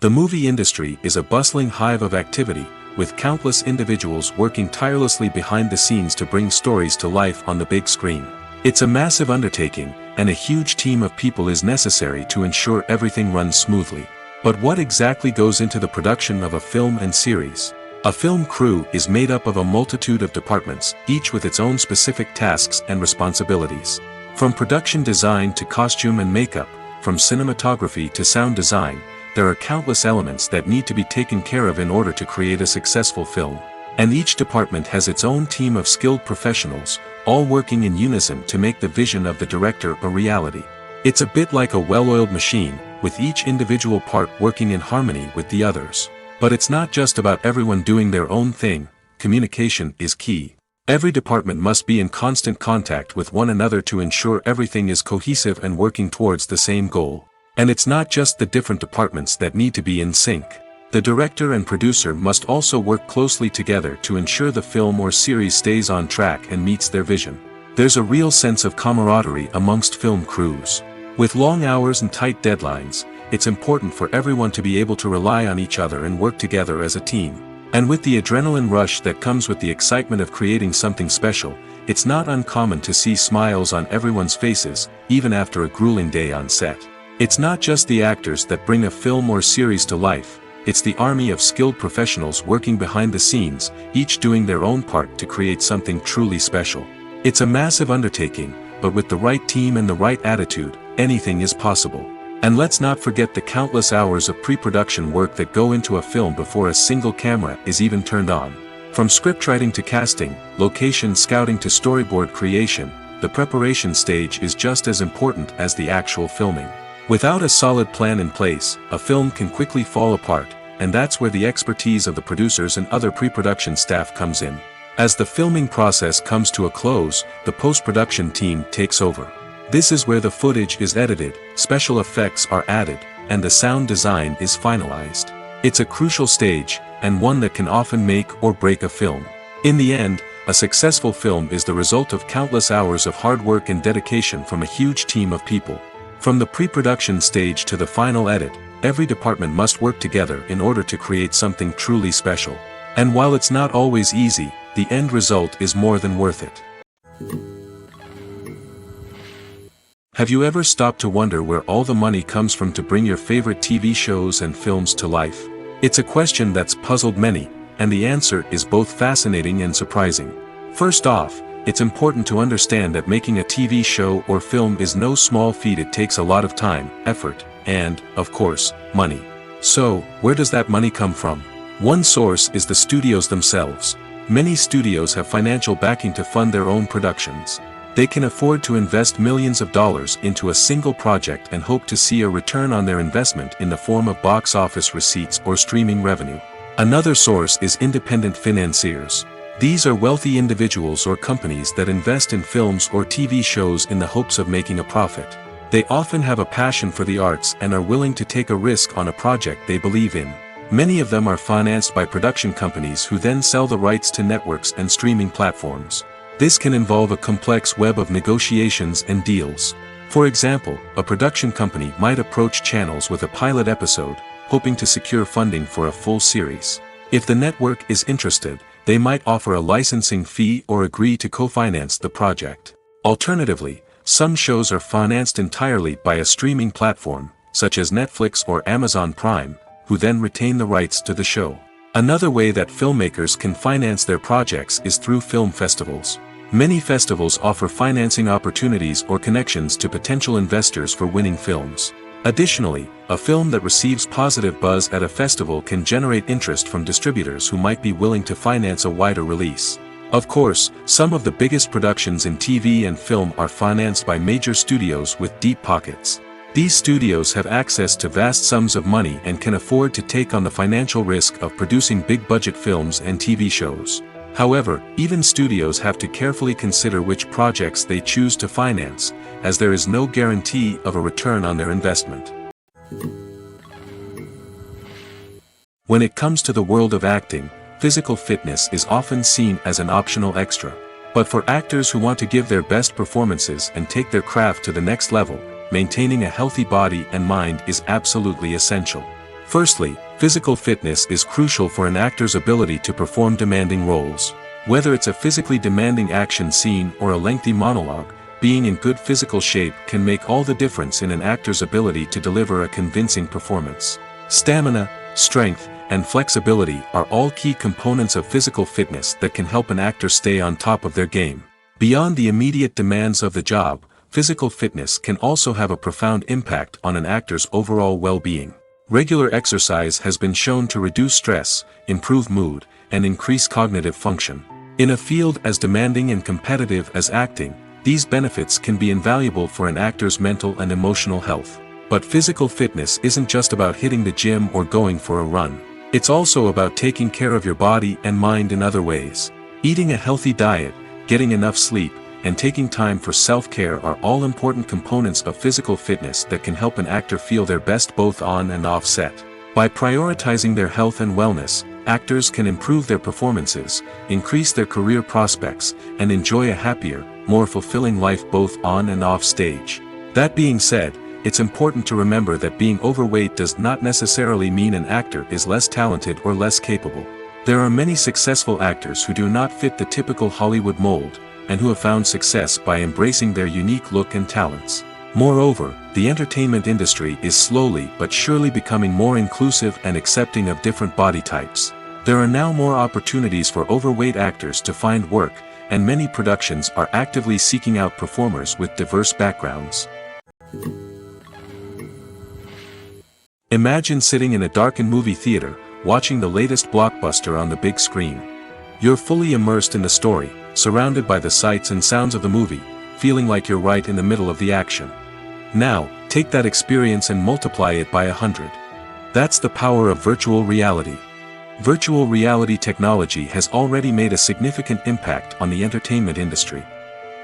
The movie industry is a bustling hive of activity, with countless individuals working tirelessly behind the scenes to bring stories to life on the big screen. It's a massive undertaking, and a huge team of people is necessary to ensure everything runs smoothly. But what exactly goes into the production of a film and series? A film crew is made up of a multitude of departments, each with its own specific tasks and responsibilities. From production design to costume and makeup, from cinematography to sound design, there are countless elements that need to be taken care of in order to create a successful film. And each department has its own team of skilled professionals, all working in unison to make the vision of the director a reality. It's a bit like a well-oiled machine, with each individual part working in harmony with the others. But it's not just about everyone doing their own thing. Communication is key. Every department must be in constant contact with one another to ensure everything is cohesive and working towards the same goal. And it's not just the different departments that need to be in sync. The director and producer must also work closely together to ensure the film or series stays on track and meets their vision. There's a real sense of camaraderie amongst film crews. With long hours and tight deadlines, it's important for everyone to be able to rely on each other and work together as a team. And with the adrenaline rush that comes with the excitement of creating something special, it's not uncommon to see smiles on everyone's faces, even after a grueling day on set. It's not just the actors that bring a film or series to life, it's the army of skilled professionals working behind the scenes, each doing their own part to create something truly special. It's a massive undertaking, but with the right team and the right attitude, anything is possible. And let's not forget the countless hours of pre-production work that go into a film before a single camera is even turned on. From scriptwriting to casting, location scouting to storyboard creation, the preparation stage is just as important as the actual filming. Without a solid plan in place, a film can quickly fall apart, and that's where the expertise of the producers and other pre-production staff comes in. As the filming process comes to a close, the post-production team takes over. This is where the footage is edited, special effects are added, and the sound design is finalized. It's a crucial stage, and one that can often make or break a film. In the end, a successful film is the result of countless hours of hard work and dedication from a huge team of people. From the pre-production stage to the final edit, every department must work together in order to create something truly special. And while it's not always easy, the end result is more than worth it. Have you ever stopped to wonder where all the money comes from to bring your favorite TV shows and films to life? It's a question that's puzzled many, and the answer is both fascinating and surprising. First off, it's important to understand that making a TV show or film is no small feat. It takes a lot of time, effort, and, of course, money. So, where does that money come from? One source is the studios themselves. Many studios have financial backing to fund their own productions. They can afford to invest millions of dollars into a single project and hope to see a return on their investment in the form of box office receipts or streaming revenue. Another source is independent financiers. These are wealthy individuals or companies that invest in films or TV shows in the hopes of making a profit. They often have a passion for the arts and are willing to take a risk on a project they believe in. Many of them are financed by production companies who then sell the rights to networks and streaming platforms. This can involve a complex web of negotiations and deals. For example, a production company might approach channels with a pilot episode, hoping to secure funding for a full series. If the network is interested, they might offer a licensing fee or agree to co-finance the project. Alternatively, some shows are financed entirely by a streaming platform, such as Netflix or Amazon Prime, who then retain the rights to the show. Another way that filmmakers can finance their projects is through film festivals. Many festivals offer financing opportunities or connections to potential investors for winning films. Additionally, a film that receives positive buzz at a festival can generate interest from distributors who might be willing to finance a wider release. Of course, some of the biggest productions in TV and film are financed by major studios with deep pockets. These studios have access to vast sums of money and can afford to take on the financial risk of producing big-budget films and TV shows. However, even studios have to carefully consider which projects they choose to finance, as there is no guarantee of a return on their investment. When it comes to the world of acting, physical fitness is often seen as an optional extra. But for actors who want to give their best performances and take their craft to the next level, maintaining a healthy body and mind is absolutely essential. Firstly, physical fitness is crucial for an actor's ability to perform demanding roles. Whether it's a physically demanding action scene or a lengthy monologue, being in good physical shape can make all the difference in an actor's ability to deliver a convincing performance. Stamina, strength, and flexibility are all key components of physical fitness that can help an actor stay on top of their game. Beyond the immediate demands of the job, physical fitness can also have a profound impact on an actor's overall well-being. Regular exercise has been shown to reduce stress, improve mood, and increase cognitive function. In a field as demanding and competitive as acting, these benefits can be invaluable for an actor's mental and emotional health. But physical fitness isn't just about hitting the gym or going for a run. It's also about taking care of your body and mind in other ways. Eating a healthy diet, getting enough sleep, and taking time for self-care are all important components of physical fitness that can help an actor feel their best both on and off set. By prioritizing their health and wellness, actors can improve their performances, increase their career prospects, and enjoy a happier, more fulfilling life both on and off stage. That being said, it's important to remember that being overweight does not necessarily mean an actor is less talented or less capable. There are many successful actors who do not fit the typical Hollywood mold, and who have found success by embracing their unique look and talents. Moreover, the entertainment industry is slowly but surely becoming more inclusive and accepting of different body types. There are now more opportunities for overweight actors to find work, and many productions are actively seeking out performers with diverse backgrounds. Imagine sitting in a darkened movie theater, watching the latest blockbuster on the big screen. You're fully immersed in the story, surrounded by the sights and sounds of the movie, feeling like you're right in the middle of the action. Now, take that experience and multiply it by 100. That's the power of virtual reality. Virtual reality technology has already made a significant impact on the entertainment industry.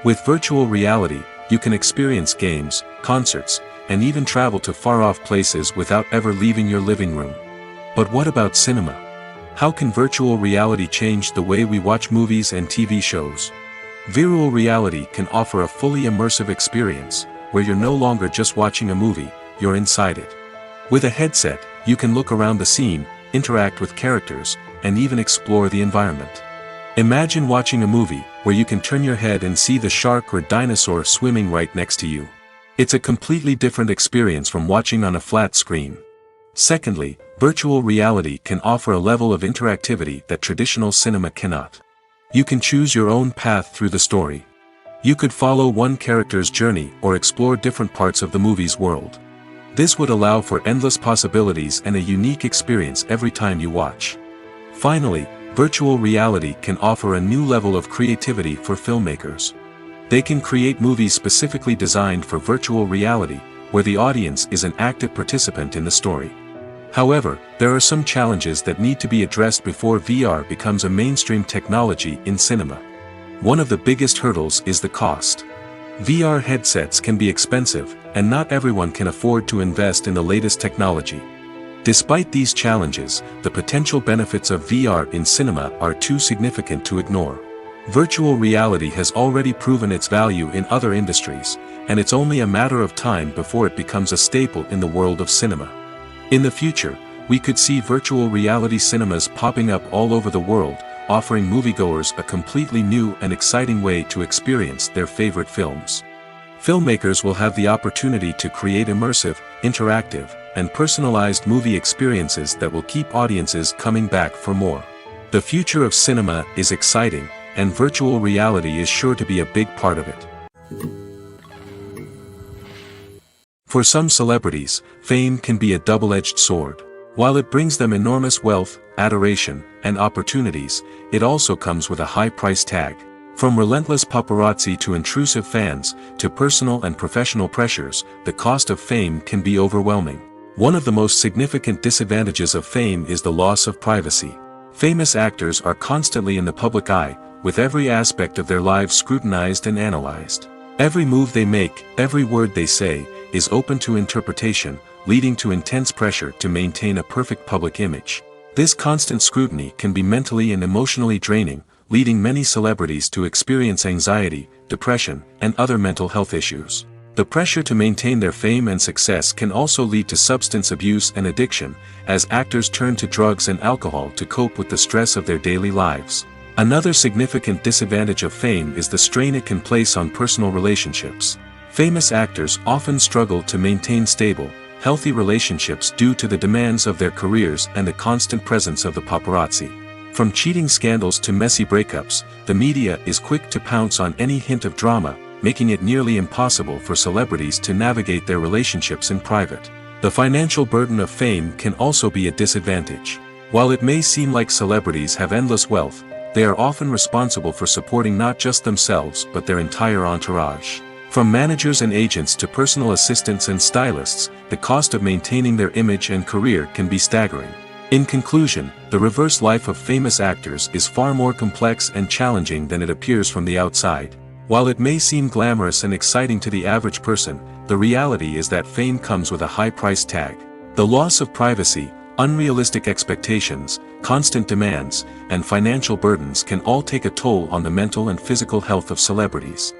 With virtual reality, you can experience games, concerts, and even travel to far-off places without ever leaving your living room. But what about cinema? How can virtual reality change the way we watch movies and TV shows? Virtual reality can offer a fully immersive experience, where you're no longer just watching a movie, you're inside it. With a headset, you can look around the scene, interact with characters, and even explore the environment. Imagine watching a movie where you can turn your head and see the shark or dinosaur swimming right next to you. It's a completely different experience from watching on a flat screen. Secondly, virtual reality can offer a level of interactivity that traditional cinema cannot. You can choose your own path through the story. You could follow one character's journey or explore different parts of the movie's world. This would allow for endless possibilities and a unique experience every time you watch. Finally, virtual reality can offer a new level of creativity for filmmakers. They can create movies specifically designed for virtual reality, where the audience is an active participant in the story. However, there are some challenges that need to be addressed before VR becomes a mainstream technology in cinema. One of the biggest hurdles is the cost. VR headsets can be expensive, and not everyone can afford to invest in the latest technology. Despite these challenges, the potential benefits of VR in cinema are too significant to ignore. Virtual reality has already proven its value in other industries, and it's only a matter of time before it becomes a staple in the world of cinema. In the future, we could see virtual reality cinemas popping up all over the world, offering moviegoers a completely new and exciting way to experience their favorite films. Filmmakers will have the opportunity to create immersive, interactive, and personalized movie experiences that will keep audiences coming back for more. The future of cinema is exciting, and virtual reality is sure to be a big part of it. For some celebrities, fame can be a double-edged sword. While it brings them enormous wealth, adoration, and opportunities, it also comes with a high price tag. From relentless paparazzi to intrusive fans, to personal and professional pressures, the cost of fame can be overwhelming. One of the most significant disadvantages of fame is the loss of privacy. Famous actors are constantly in the public eye, with every aspect of their lives scrutinized and analyzed. Every move they make, every word they say, is open to interpretation, leading to intense pressure to maintain a perfect public image. This constant scrutiny can be mentally and emotionally draining, leading many celebrities to experience anxiety, depression, and other mental health issues. The pressure to maintain their fame and success can also lead to substance abuse and addiction, as actors turn to drugs and alcohol to cope with the stress of their daily lives. Another significant disadvantage of fame is the strain it can place on personal relationships. Famous actors often struggle to maintain stable, healthy relationships due to the demands of their careers and the constant presence of the paparazzi. From cheating scandals to messy breakups, the media is quick to pounce on any hint of drama, making it nearly impossible for celebrities to navigate their relationships in private. The financial burden of fame can also be a disadvantage. While it may seem like celebrities have endless wealth, they are often responsible for supporting not just themselves but their entire entourage. From managers and agents to personal assistants and stylists, the cost of maintaining their image and career can be staggering. In conclusion, the reverse life of famous actors is far more complex and challenging than it appears from the outside. While it may seem glamorous and exciting to the average person, the reality is that fame comes with a high price tag. The loss of privacy, unrealistic expectations, constant demands, and financial burdens can all take a toll on the mental and physical health of celebrities.